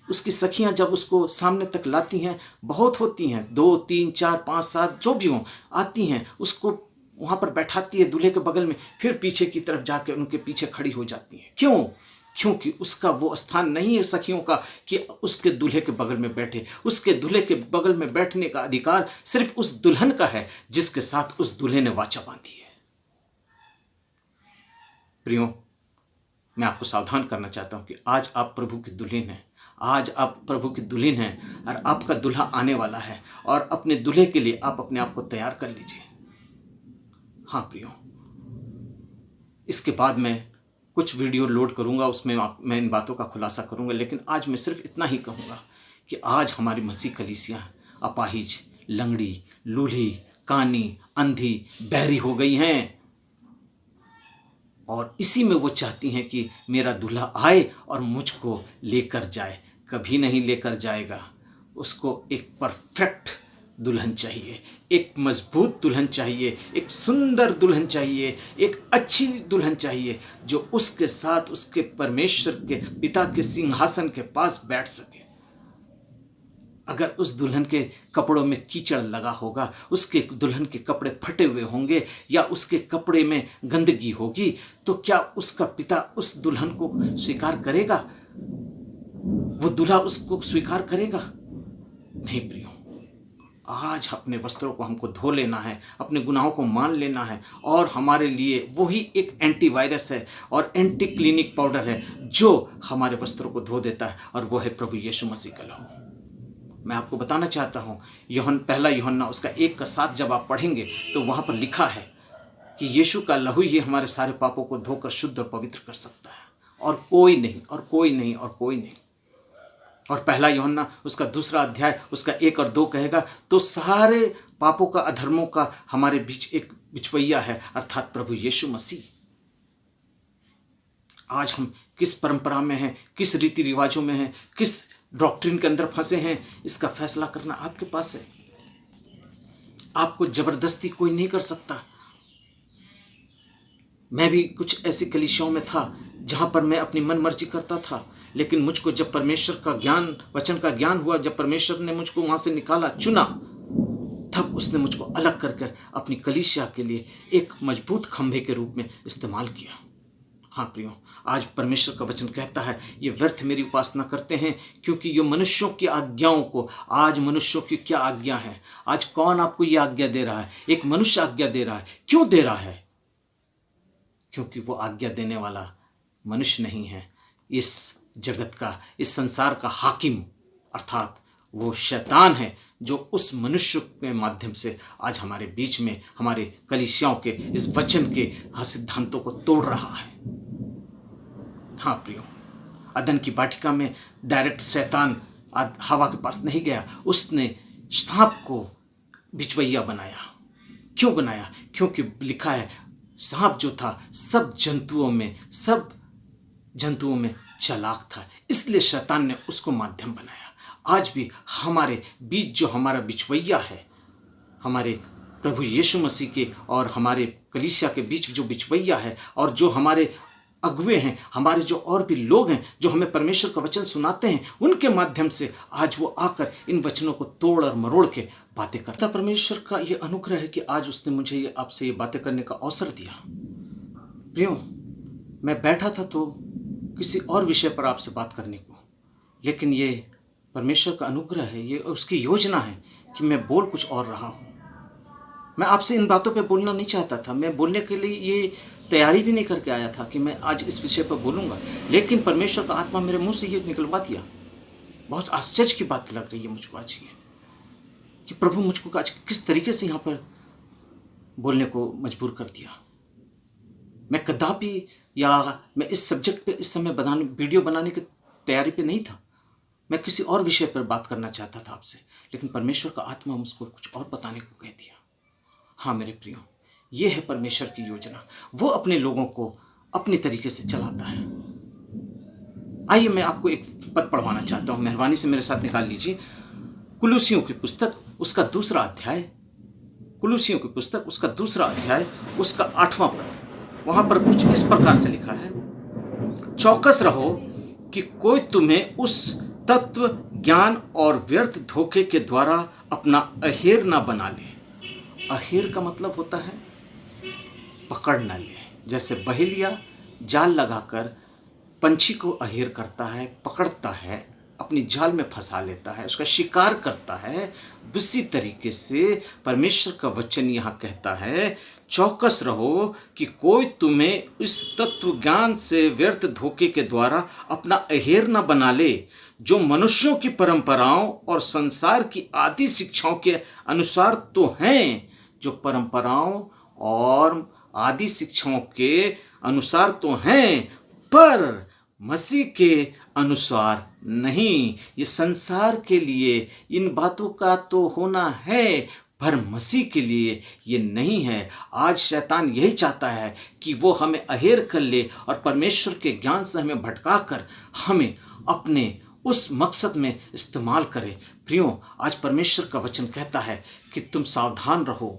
उसकी सखियां जब उसको सामने तक लाती हैं बहुत होती हैं, 2 3 4 5 7 जो भी हों आती हैं, उसको वहाँ पर बैठाती है दूल्हे के बगल में, फिर पीछे की तरफ जाकर उनके पीछे खड़ी हो जाती हैं। क्यों? क्योंकि उसका वो स्थान नहीं है सखियों का कि उसके दूल्हे के बगल में बैठे। उसके दूल्हे के बगल में बैठने का अधिकार सिर्फ उस दुल्हन का है जिसके साथ उस दूल्हे ने वाचा बांधी है। प्रियो, मैं आपको सावधान करना चाहता हूं कि आज आप प्रभु की दुल्हन हैं, आज आप प्रभु की दुल्हन हैं और आपका दूल्हा आने वाला है, और अपने दूल्हे के लिए आप अपने आप को तैयार कर लीजिए। हाँ प्रियो, इसके बाद मैं कुछ वीडियो लोड करूंगा, उसमें मैं इन बातों का खुलासा करूंगा, लेकिन आज मैं सिर्फ इतना ही कहूंगा कि आज हमारी मसीह कलीसियां अपाहिज, लंगड़ी, लूली, कानी, अंधी, बहरी हो गई हैं, और इसी में वो चाहती हैं कि मेरा दूल्हा आए और मुझको लेकर जाए। कभी नहीं लेकर जाएगा। उसको एक परफेक्ट दुल्हन चाहिए, एक मजबूत दुल्हन चाहिए, एक सुंदर दुल्हन चाहिए, एक अच्छी दुल्हन चाहिए जो उसके साथ उसके परमेश्वर के पिता के सिंहासन के पास बैठ सके। अगर उस दुल्हन के कपड़ों में कीचड़ लगा होगा, उसके दुल्हन के कपड़े फटे हुए होंगे, या उसके कपड़े में गंदगी होगी, तो क्या उसका पिता उस दुल्हन को स्वीकार करेगा? वो दूल्हा उसको स्वीकार करेगा? नहीं प्रियो, आज अपने वस्त्रों को हमको धो लेना है, अपने गुनाहों को मान लेना है, और हमारे लिए वही एक एंटीवायरस है और एंटी क्लिनिक पाउडर है जो हमारे वस्त्रों को धो देता है, और वो है प्रभु यीशु मसीह का लहू। मैं आपको बताना चाहता हूँ, पहला यूहन्ना उसका 1:7 जब आप पढ़ेंगे तो वहाँ पर लिखा है कि यीशु का लहू ही हमारे सारे पापों को धोकर शुद्ध और पवित्र कर सकता है, और कोई नहीं, और कोई नहीं, और कोई नहीं। और पहला यूहन्ना उसका 2 अध्याय उसका 1 और 2 कहेगा, तो सारे पापों का, अधर्मों का हमारे बीच एक बिचवैया है, अर्थात प्रभु यीशु मसीह। आज हम किस परंपरा में हैं, किस रीति रिवाजों में हैं, किस डॉक्ट्रिन के अंदर फंसे हैं, इसका फैसला करना आपके पास है। आपको जबरदस्ती कोई नहीं कर सकता। मैं भी कुछ ऐसी कलीसियाओं में था जहां पर मैं अपनी मन मर्जी करता था, लेकिन मुझको जब परमेश्वर का ज्ञान, वचन का ज्ञान हुआ, जब परमेश्वर ने मुझको वहां से निकाला, चुना, तब उसने मुझको अलग कर अपनी कलीसिया के लिए एक मजबूत खंभे के रूप में इस्तेमाल किया। हाँ प्रियो, आज परमेश्वर का वचन कहता है, ये व्यर्थ मेरी उपासना करते हैं क्योंकि ये मनुष्यों की आज्ञाओं को, आज मनुष्यों की क्या आज्ञा है? आज कौन आपको ये आज्ञा दे रहा है? एक मनुष्य आज्ञा दे रहा है। क्यों दे रहा है? क्योंकि वो आज्ञा देने वाला मनुष्य नहीं है, इस जगत का, इस संसार का हाकिम, अर्थात वो शैतान है जो उस मनुष्य के माध्यम से आज हमारे बीच में, हमारे कलीसियाओं के इस वचन के सिद्धांतों को तोड़ रहा है। हाँ प्रियो, अदन की वाटिका में डायरेक्ट शैतान हवा के पास नहीं गया, उसने सांप को बिचवैया बनाया। क्यों बनाया? क्योंकि लिखा है, सांप जो था सब जंतुओं में चालाक था, इसलिए शैतान ने उसको माध्यम बनाया। आज भी हमारे बीच जो हमारा बिचवैया है, हमारे प्रभु यीशु मसीह के और हमारे कलीसिया के बीच जो बिचवैया है, और जो हमारे अगुवे हैं, हमारे जो और भी लोग हैं जो हमें परमेश्वर का वचन सुनाते हैं, उनके माध्यम से आज वो आकर इन वचनों को तोड़ और मरोड़ के बातें करता। परमेश्वर का ये अनुग्रह है कि आज उसने मुझे आपसे ये बातें करने का अवसर दिया। प्रियो, मैं बैठा था तो किसी और विषय पर आपसे बात करने को, लेकिन ये परमेश्वर का अनुग्रह है, ये उसकी योजना है कि मैं बोल कुछ और रहा हूँ। मैं आपसे इन बातों पे बोलना नहीं चाहता था, मैं बोलने के लिए ये तैयारी भी नहीं करके आया था कि मैं आज इस विषय पर बोलूँगा, लेकिन परमेश्वर का आत्मा मेरे मुंह से ये निकलवा दिया। बहुत आश्चर्य की बात लग रही है मुझको आज ये, कि प्रभु मुझको आज किस तरीके से यहाँ पर बोलने को मजबूर कर दिया। मैं कदापि या मैं इस सब्जेक्ट पे इस समय वीडियो बनाने की तैयारी पे नहीं था। मैं किसी और विषय पर बात करना चाहता था आपसे, लेकिन परमेश्वर का आत्मा मुझको कुछ और बताने को कह दिया। हाँ मेरे प्रियो, ये है परमेश्वर की योजना। वो अपने लोगों को अपने तरीके से चलाता है। आइए मैं आपको एक पद पढ़वाना चाहता हूँ, मेहरबानी से मेरे साथ निकाल लीजिए। कुलुसियों की पुस्तक उसका दूसरा अध्याय, कुलुसियों की पुस्तक उसका दूसरा अध्याय उसका 8वां पद। वहां पर कुछ इस प्रकार से लिखा है, चौकस रहो कि कोई तुम्हें उस तत्व ज्ञान और व्यर्थ धोखे के द्वारा अपना अहेर ना बना ले। अहेर का मतलब होता है पकड़ न ले। जैसे बहेलिया जाल लगाकर पंछी को अहेर करता है, पकड़ता है, अपनी जाल में फंसा लेता है, उसका शिकार करता है, उसी तरीके से परमेश्वर का वचन यहाँ कहता है, चौकस रहो कि कोई तुम्हें इस तत्व ज्ञान से व्यर्थ धोखे के द्वारा अपना अहेर न बना ले, जो मनुष्यों की परंपराओं और संसार की आदि शिक्षाओं के अनुसार तो हैं, जो परंपराओं और आदि शिक्षाओं के अनुसार तो हैं, पर मसीह के अनुसार नहीं। ये संसार के लिए इन बातों का तो होना है, पर मसीह के लिए ये नहीं है। आज शैतान यही चाहता है कि वो हमें अहेर कर ले और परमेश्वर के ज्ञान से हमें भटका कर हमें अपने उस मकसद में इस्तेमाल करे। प्रियो, आज परमेश्वर का वचन कहता है कि तुम सावधान रहो,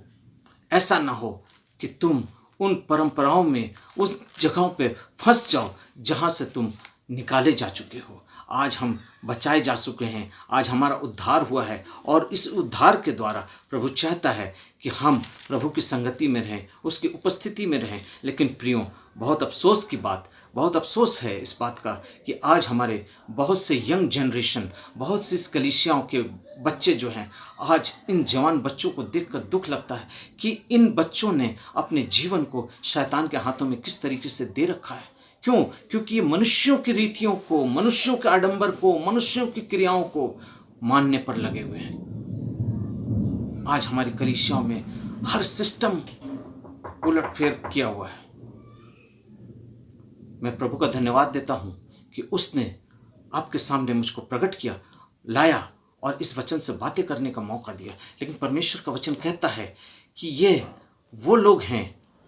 ऐसा ना हो कि तुम उन परंपराओं में, उस जगहों पे फंस जाओ जहाँ से तुम निकाले जा चुके हो। आज हम बचाए जा चुके हैं, आज हमारा उद्धार हुआ है और इस उद्धार के द्वारा प्रभु चाहता है कि हम प्रभु की संगति में रहें, उसकी उपस्थिति में रहें। लेकिन प्रियो, बहुत अफसोस की बात, बहुत अफसोस है इस बात का कि आज हमारे बहुत से यंग जनरेशन, बहुत सी कलीसियाओं के बच्चे जो हैं, आज इन जवान बच्चों को देखकर दुख लगता है कि इन बच्चों ने अपने जीवन को शैतान के हाथों में किस तरीके से दे रखा है। क्यों? क्योंकि ये मनुष्यों की रीतियों को, मनुष्यों के आडंबर को, मनुष्यों की क्रियाओं को मानने पर लगे हुए हैं। आज हमारी कलीसियाओं में हर सिस्टम उलटफेर किया हुआ है। मैं प्रभु का धन्यवाद देता हूं कि उसने आपके सामने मुझको प्रकट किया, लाया और इस वचन से बातें करने का मौका दिया। लेकिन परमेश्वर का वचन कहता है कि ये वो लोग हैं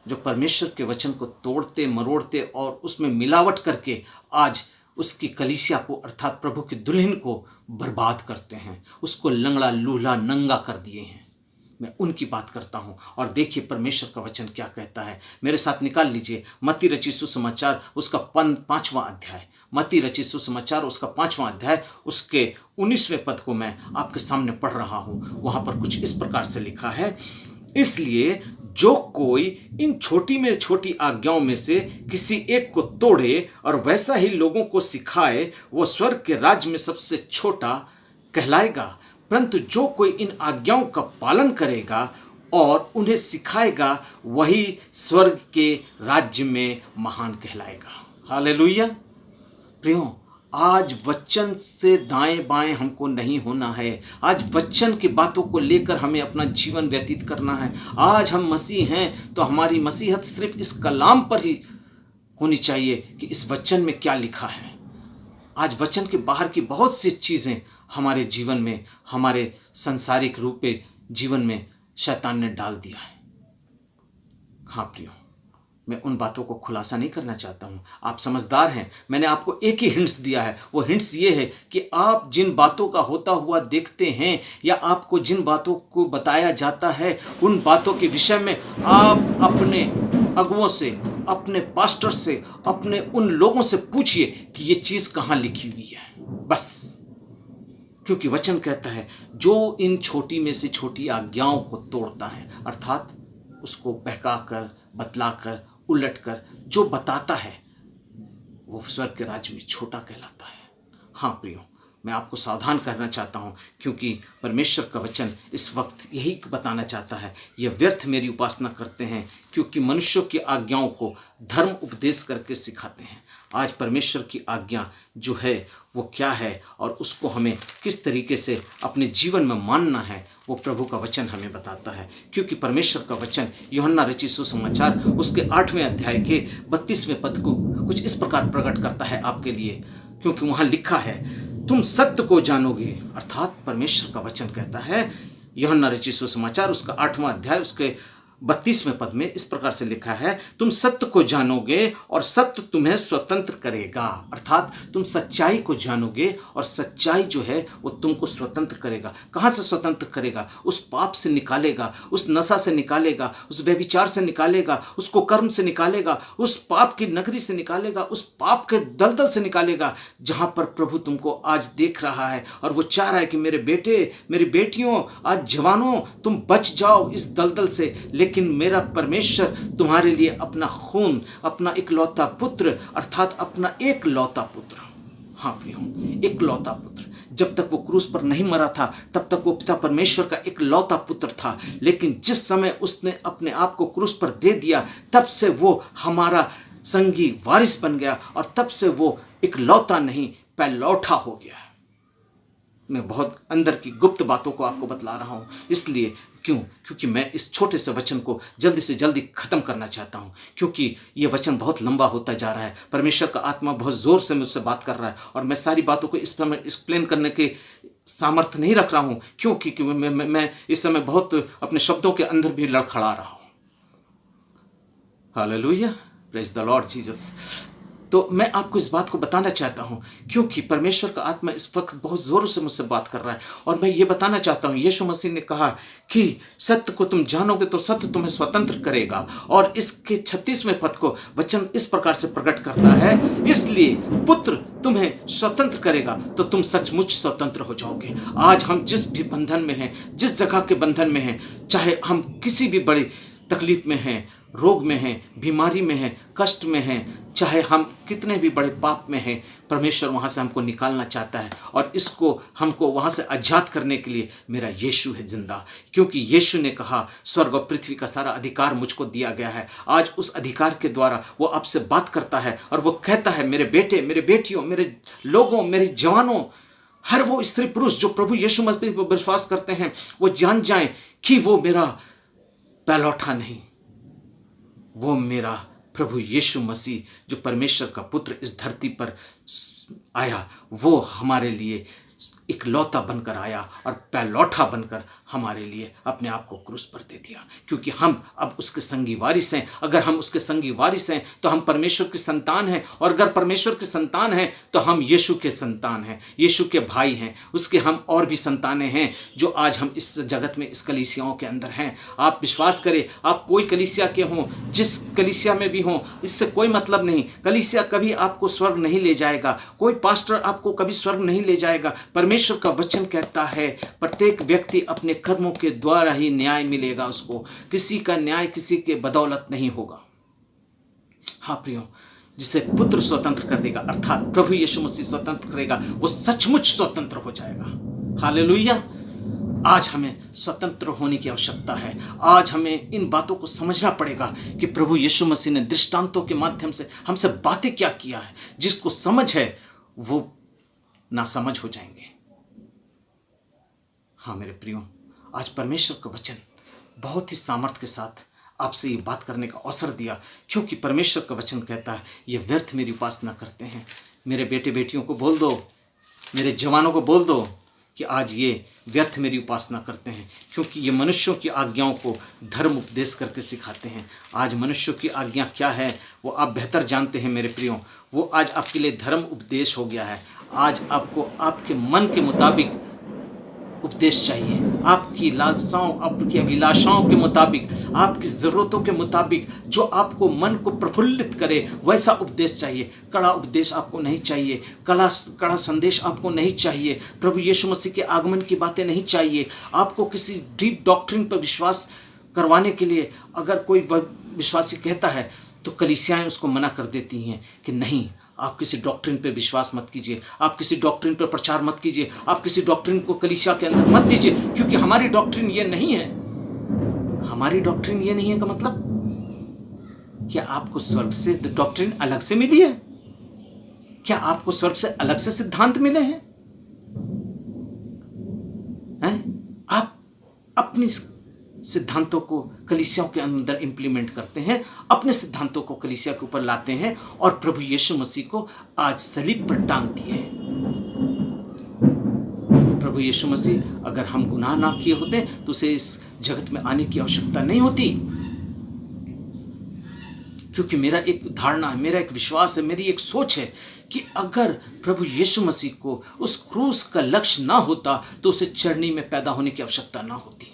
जो परमेश्वर के वचन को तोड़ते मरोड़ते और उसमें मिलावट करके आज उसकी कलीसिया को, अर्थात प्रभु की दुल्हन को बर्बाद करते हैं, उसको लंगड़ा लूला नंगा कर दिए हैं। मैं उनकी बात करता हूं। और देखिए परमेश्वर का वचन क्या कहता है, मेरे साथ निकाल लीजिए मत्ती रचित सुसमाचार उसका 5वां अध्याय, मत्ती रचित सुसमाचार उसका 5वां अध्याय उसके 19वें पद को मैं आपके सामने पढ़ रहा हूं। वहां पर कुछ इस प्रकार से लिखा है, इसलिए जो कोई इन छोटी में छोटी आज्ञाओं में से किसी एक को तोड़े और वैसा ही लोगों को सिखाए, वो स्वर्ग के राज्य में सबसे छोटा कहलाएगा। परंतु जो कोई इन आज्ञाओं का पालन करेगा और उन्हें सिखाएगा, वही स्वर्ग के राज्य में महान कहलाएगा। हालेलुया। प्रियो, आज वचन से दाएं बाएं हमको नहीं होना है। आज वचन की बातों को लेकर हमें अपना जीवन व्यतीत करना है। आज हम मसीह हैं तो हमारी मसीहत सिर्फ इस कलाम पर ही होनी चाहिए कि इस वचन में क्या लिखा है। आज वचन के बाहर की बहुत सी चीज़ें हमारे जीवन में, हमारे सांसारिक रूपे जीवन में शैतान ने डाल दिया है। हाँ प्रियो, मैं उन बातों को खुलासा नहीं करना चाहता हूँ। आप समझदार हैं, मैंने आपको एक ही हिंट्स दिया है। वो हिंट्स ये है कि आप जिन बातों का होता हुआ देखते हैं या आपको जिन बातों को बताया जाता है, उन बातों के विषय में आप अपने अगुओं से, अपने पास्टर से, अपने उन लोगों से पूछिए कि ये चीज़ कहाँ लिखी हुई है। बस, क्योंकि वचन कहता है जो इन छोटी में से छोटी आज्ञाओं को तोड़ता है, अर्थात उसको बहकाकर, बतलाकर, उलटकर जो बताता है, वो स्वर्ग के राज्य में छोटा कहलाता है। हाँ प्रियो, मैं आपको सावधान करना चाहता हूँ, क्योंकि परमेश्वर का वचन इस वक्त यही बताना चाहता है, ये व्यर्थ मेरी उपासना करते हैं, क्योंकि मनुष्यों की आज्ञाओं को धर्म उपदेश करके सिखाते हैं। आज परमेश्वर की आज्ञा जो है वो क्या है और उसको हमें किस तरीके से अपने जीवन में मानना है, वो प्रभु का वचन हमें बताता है। क्योंकि परमेश्वर का वचन यूहन्ना रचित सुसमाचार उसके 8वें अध्याय के 32वें पद को कुछ इस प्रकार प्रकट करता है आपके लिए। क्योंकि वहाँ लिखा है, तुम सत्य को जानोगे, अर्थात परमेश्वर का वचन कहता है, यूहन्ना रचित सुसमाचार उसका 8वां अध्याय उसके 32वें पद में इस प्रकार से लिखा है, तुम सत्य को जानोगे और सत्य तुम्हें स्वतंत्र करेगा। अर्थात तुम सच्चाई को जानोगे और सच्चाई जो है वो तुमको स्वतंत्र करेगा। कहाँ से स्वतंत्र करेगा? उस पाप से निकालेगा, उस नशा से निकालेगा, उस व्यभिचार से निकालेगा, उसको कर्म से निकालेगा, उस पाप की नगरी से निकालेगा, उस पाप के दलदल से निकालेगा जहाँ पर प्रभु तुमको आज देख रहा है। और वो चाह रहा है कि मेरे बेटे, मेरी बेटियों, आज जवानों, तुम बच जाओ इस दलदल से। लेकिन मेरा परमेश्वर तुम्हारे लिए अपना खून, अपना इकलौता पुत्र, अर्थात अपना एक लौता पुत्र, हाँ प्रियो, एक लौता पुत्र, जब तक वो क्रूस पर नहीं मरा था तब तक वो पिता परमेश्वर का एक लौता पुत्र था। लेकिन जिस समय उसने अपने आप को क्रूस पर दे दिया तब से वो हमारा संगी वारिस बन गया और तब से वो एक लौता नहीं, पैलौठा हो गया। मैं बहुत अंदर की गुप्त बातों को आपको बतला रहा हूँ, इसलिए क्योंकि मैं इस छोटे से वचन को जल्दी से जल्दी ख़त्म करना चाहता हूँ, क्योंकि ये वचन बहुत लंबा होता जा रहा है। परमेश्वर का आत्मा बहुत ज़ोर से मुझसे बात कर रहा है और मैं सारी बातों को इस समय एक्सप्लेन करने के सामर्थ्य नहीं रख रहा हूँ, क्योंकि मैं इस समय बहुत अपने शब्दों के अंदर भी लड़खड़ा रहा हूँ। Hallelujah, praise the Lord Jesus. तो मैं आपको इस बात को बताना चाहता हूँ क्योंकि परमेश्वर का आत्मा इस वक्त बहुत ज़ोरों से मुझसे बात कर रहा है और मैं ये बताना चाहता हूँ, यीशु मसीह ने कहा कि सत्य को तुम जानोगे तो सत्य तुम्हें स्वतंत्र करेगा। और इसके 36वें पद को वचन इस प्रकार से प्रकट करता है, इसलिए पुत्र तुम्हें स्वतंत्र करेगा तो तुम सचमुच स्वतंत्र हो जाओगे। आज हम जिस भी बंधन में हैं, जिस जगह के बंधन में हैं, चाहे हम किसी भी बड़ी तकलीफ में हैं, रोग में हैं, बीमारी में हैं, कष्ट में हैं, चाहे हम कितने भी बड़े पाप में हैं, परमेश्वर वहाँ से हमको निकालना चाहता है और इसको हमको वहाँ से आज़ाद करने के लिए मेरा यीशु है जिंदा। क्योंकि यीशु ने कहा, स्वर्ग और पृथ्वी का सारा अधिकार मुझको दिया गया है। आज उस अधिकार के द्वारा वो आपसे बात करता है और वो कहता है, मेरे बेटे, मेरे बेटियों, मेरे लोगों, मेरे जवानों, हर वो स्त्री पुरुष जो प्रभु यीशु मसीह पर विश्वास करते हैं, वो जान जाएं कि वो मेरा पैलौठा नहीं, वो मेरा प्रभु यीशु मसीह जो परमेश्वर का पुत्र इस धरती पर आया, वो हमारे लिए इकलौता बनकर आया और पैलौठा बनकर हमारे लिए अपने आप को क्रूस पर दे दिया। क्योंकि हम अब उसके संगी वारिस हैं। अगर हम उसके संगी वारिस हैं तो हम परमेश्वर की संतान हैं, और अगर परमेश्वर की संतान हैं तो हम यीशु के संतान हैं, यीशु के भाई हैं। उसके हम और भी संतानें हैं जो आज हम इस जगत में, इस कलीसियाओं के अंदर हैं। आप विश्वास करें, आप कोई कलीसिया के हों, जिस कलीसिया में भी हों, इससे कोई मतलब नहीं। कलीसिया कभी आपको स्वर्ग नहीं ले जाएगा, कोई पास्टर आपको कभी स्वर्ग नहीं ले जाएगा। परमेश्वर का वचन कहता है, प्रत्येक व्यक्ति अपने कर्मों के द्वारा ही न्याय मिलेगा उसको। किसी का न्याय किसी के बदौलत नहीं होगा। हाँ प्रियो, जिसे पुत्र स्वतंत्र कर देगा, अर्थात प्रभु यीशु मसीह स्वतंत्र करेगा, वो सचमुच स्वतंत्र हो जाएगा। हालेलुया। आज हमें स्वतंत्र होने की आवश्यकता है। आज हमें इन बातों को समझना पड़ेगा कि प्रभु यीशु मसीह ने दृष्टांतों के माध्यम से हमसे बातें क्या किया है। जिसको समझ है वो नासमझ हो जाएंगे। हाँ मेरे प्रियो, आज परमेश्वर का वचन बहुत ही सामर्थ्य के साथ आपसे ये बात करने का अवसर दिया, क्योंकि परमेश्वर का वचन कहता है, ये व्यर्थ मेरी उपासना करते हैं। मेरे बेटे बेटियों को बोल दो, मेरे जवानों को बोल दो कि आज ये व्यर्थ मेरी उपासना करते हैं, क्योंकि ये मनुष्यों की आज्ञाओं को धर्म उपदेश करके सिखाते हैं। आज मनुष्यों की आज्ञा क्या है वो आप बेहतर जानते हैं मेरे प्रियो। वो आज आपके लिए धर्म उपदेश हो गया है। आज आपको आपके मन के मुताबिक उपदेश चाहिए, आपकी लालसाओं, आपकी अभिलाषाओं के मुताबिक, आपकी ज़रूरतों के मुताबिक, जो आपको मन को प्रफुल्लित करे वैसा उपदेश चाहिए। कड़ा उपदेश आपको नहीं चाहिए, कड़ा संदेश आपको नहीं चाहिए, प्रभु यीशु मसीह के आगमन की बातें नहीं चाहिए। आपको किसी डीप डॉक्ट्रिन पर विश्वास करवाने के लिए अगर कोई विश्वासी कहता है तो कलीसियाएँ उसको मना कर देती हैं कि नहीं, आप किसी डॉक्ट्रिन पे विश्वास मत कीजिए, आप किसी डॉक्ट्रिन पे प्रचार मत कीजिए, आप किसी डॉक्ट्रिन को कलीसिया के अंदर मत दीजिए, क्योंकि हमारी डॉक्ट्रिन ये नहीं है। हमारी डॉक्ट्रिन ये नहीं है का मतलब क्या आपको स्वर्ग से डॉक्ट्रिन अलग से मिली है? क्या आपको स्वर्ग से अलग से सिद्धांत मिले हैं? आप अपनी सिद्धांतों को कलीसियाओं के अंदर इंप्लीमेंट करते हैं, अपने सिद्धांतों को कलीसिया के ऊपर लाते हैं और प्रभु यीशु मसीह को आज सलीब पर टांग दिए। प्रभु यीशु मसीह अगर हम गुनाह ना किए होते तो उसे इस जगत में आने की आवश्यकता नहीं होती। क्योंकि मेरा एक धारणा है, मेरा एक विश्वास है, मेरी एक सोच है कि अगर प्रभु यीशु मसीह को उस क्रूस का लक्ष्य ना होता तो उसे चरनी में पैदा होने की आवश्यकता ना होती।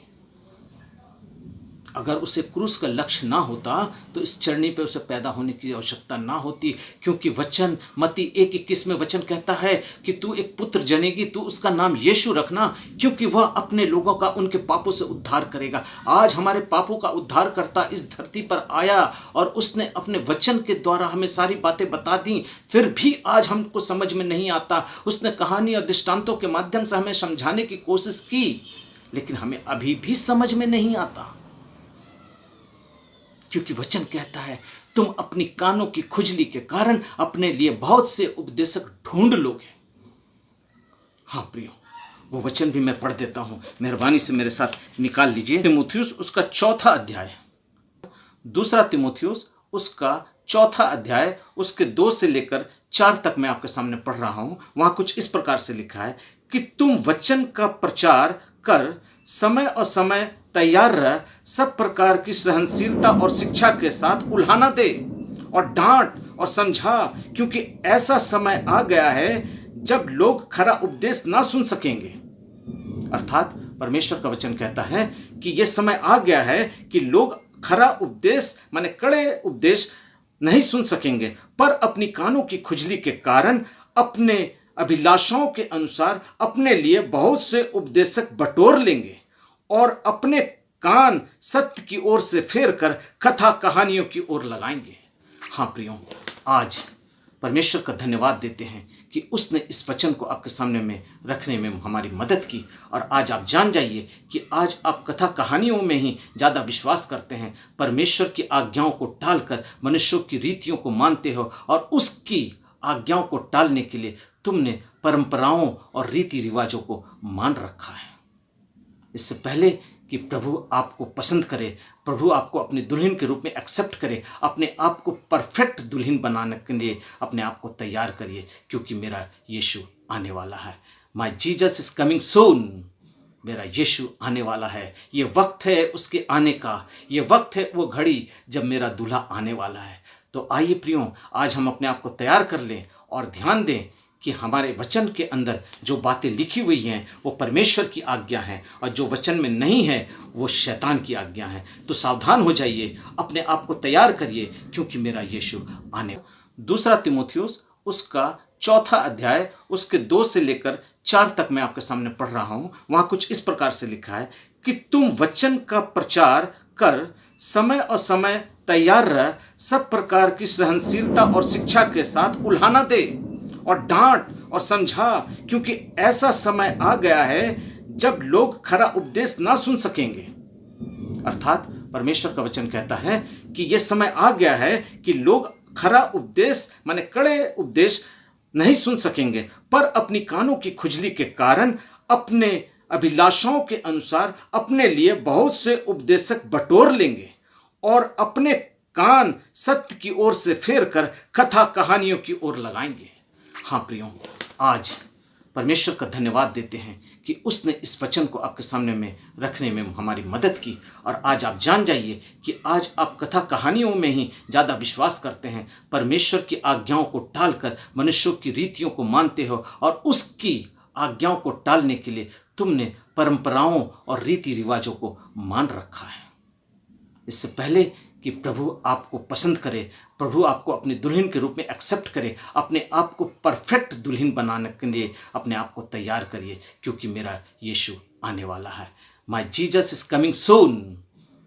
अगर उसे क्रूस का लक्ष्य ना होता तो इस चरनी पे उसे पैदा होने की आवश्यकता ना होती। क्योंकि वचन मत्ती 1:21 में वचन कहता है कि तू एक पुत्र जनेगी, तू उसका नाम यीशु रखना, क्योंकि वह अपने लोगों का उनके पापों से उद्धार करेगा। आज हमारे पापों का उद्धार करता इस धरती पर आया और उसने अपने वचन के द्वारा हमें सारी बातें बता दी, फिर भी आज हमको समझ में नहीं आता। उसने कहानी और दृष्टांतों के माध्यम से हमें समझाने की कोशिश की, लेकिन हमें अभी भी समझ में नहीं आता। क्योंकि वचन कहता है तुम अपनी कानों की खुजली के कारण अपने लिए बहुत से उपदेशक ढूंढ लोगे। हाँ प्रियो, वो वचन भी मैं पढ़ देता हूं, मेहरबानी से मेरे साथ निकाल लीजिए। तीमुथियुस उसका 4था अध्याय, 2 तीमुथियुस उसका 4था अध्याय, उसके 2 से लेकर 4 तक मैं आपके सामने पढ़ रहा हूं। वहां कुछ इस प्रकार से लिखा है कि तुम वचन का प्रचार कर, समय और समय तैयार रह, सब प्रकार की सहनशीलता और शिक्षा के साथ उल्हाना दे और डांट और समझा, क्योंकि ऐसा समय आ गया है जब लोग खरा उपदेश ना सुन सकेंगे। अर्थात परमेश्वर का वचन कहता है कि यह समय आ गया है कि लोग खरा उपदेश माने कड़े उपदेश नहीं सुन सकेंगे, पर अपनी कानों की खुजली के कारण अपने अभिलाषाओं के अनुसार अपने लिए बहुत से उपदेशक बटोर लेंगे और अपने कान सत्य की ओर से फेर कर कथा कहानियों की ओर लगाएंगे। हाँ प्रियो, आज परमेश्वर का धन्यवाद देते हैं कि उसने इस वचन को आपके सामने में रखने में हमारी मदद की। और आज आप जान जाइए कि आज आप कथा कहानियों में ही ज़्यादा विश्वास करते हैं, परमेश्वर की आज्ञाओं को टालकर मनुष्यों की रीतियों को मानते हो, और उसकी आज्ञाओं को टालने के लिए तुमने परंपराओं और रीति रिवाजों को मान रखा है। इससे पहले कि प्रभु आपको पसंद करे, प्रभु आपको अपनी दुल्हन के रूप में एक्सेप्ट करे, अपने आप को परफेक्ट दुल्हन बनाने के लिए अपने आप को तैयार करिए, क्योंकि मेरा यीशु आने वाला है। My Jesus is coming soon. मेरा यीशु आने वाला है। ये वक्त है उसके आने का, ये वक्त है वो घड़ी जब मेरा दूल्हा आने वाला है। तो आइए प्रियो, आज हम अपने आप को तैयार कर लें और ध्यान दें कि हमारे वचन के अंदर जो बातें लिखी हुई हैं वो परमेश्वर की आज्ञा हैं, और जो वचन में नहीं है वो शैतान की आज्ञा है। तो सावधान हो जाइए, अपने आप को तैयार करिए, क्योंकि मेरा यीशु आने। 2 तीमुथियुस उसका 4था अध्याय, उसके 2 से लेकर 4 तक मैं आपके सामने पढ़ रहा हूँ। वहाँ कुछ इस प्रकार से लिखा है कि तुम वचन का प्रचार कर, समय और समय तैयार रह, सब प्रकार की सहनशीलता और शिक्षा के साथ उल्हाना दे और डांट और समझा, क्योंकि ऐसा समय आ गया है जब लोग खरा उपदेश ना सुन सकेंगे। अर्थात परमेश्वर का वचन कहता है कि यह समय आ गया है कि लोग खरा उपदेश माने कड़े उपदेश नहीं सुन सकेंगे, पर अपनी कानों की खुजली के कारण अपने अभिलाषाओं के अनुसार अपने लिए बहुत से उपदेशक बटोर लेंगे और अपने कान सत्य की ओर से फेर कर कथा कहानियों की ओर लगाएंगे। हाँ प्रियो, आज परमेश्वर का धन्यवाद देते हैं कि उसने इस वचन को आपके सामने में रखने में हमारी मदद की। और आज आप जान जाइए कि आज आप कथा कहानियों में ही ज़्यादा विश्वास करते हैं, परमेश्वर की आज्ञाओं को टालकर मनुष्यों की रीतियों को मानते हो, और उसकी आज्ञाओं को टालने के लिए तुमने परंपराओं और रीति रिवाजों को मान रखा है। इससे पहले कि प्रभु आपको पसंद करे, प्रभु आपको अपनी दुल्हन के रूप में एक्सेप्ट करे, अपने आप को परफेक्ट दुल्हन बनाने के लिए अपने आप को तैयार करिए, क्योंकि मेरा यीशु आने वाला है। My Jesus is coming soon.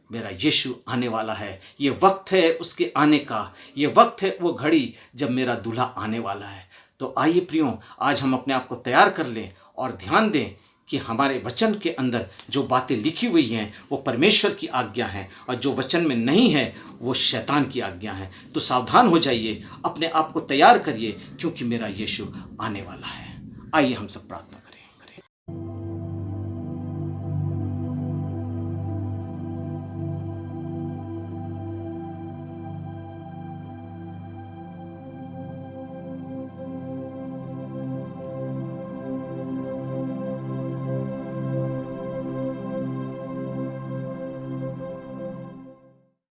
मेरा यीशु आने वाला है। ये वक्त है उसके आने का, ये वक्त है वो घड़ी जब मेरा दूल्हा आने वाला है। तो आइए प्रियो, आज हम अपने आप को तैयार कर लें और ध्यान दें कि हमारे वचन के अंदर जो बातें लिखी हुई हैं वो परमेश्वर की आज्ञा हैं, और जो वचन में नहीं है वो शैतान की आज्ञा है। तो सावधान हो जाइए, अपने आप को तैयार करिए, क्योंकि मेरा यीशु आने वाला है। आइए हम सब प्रार्थना करें।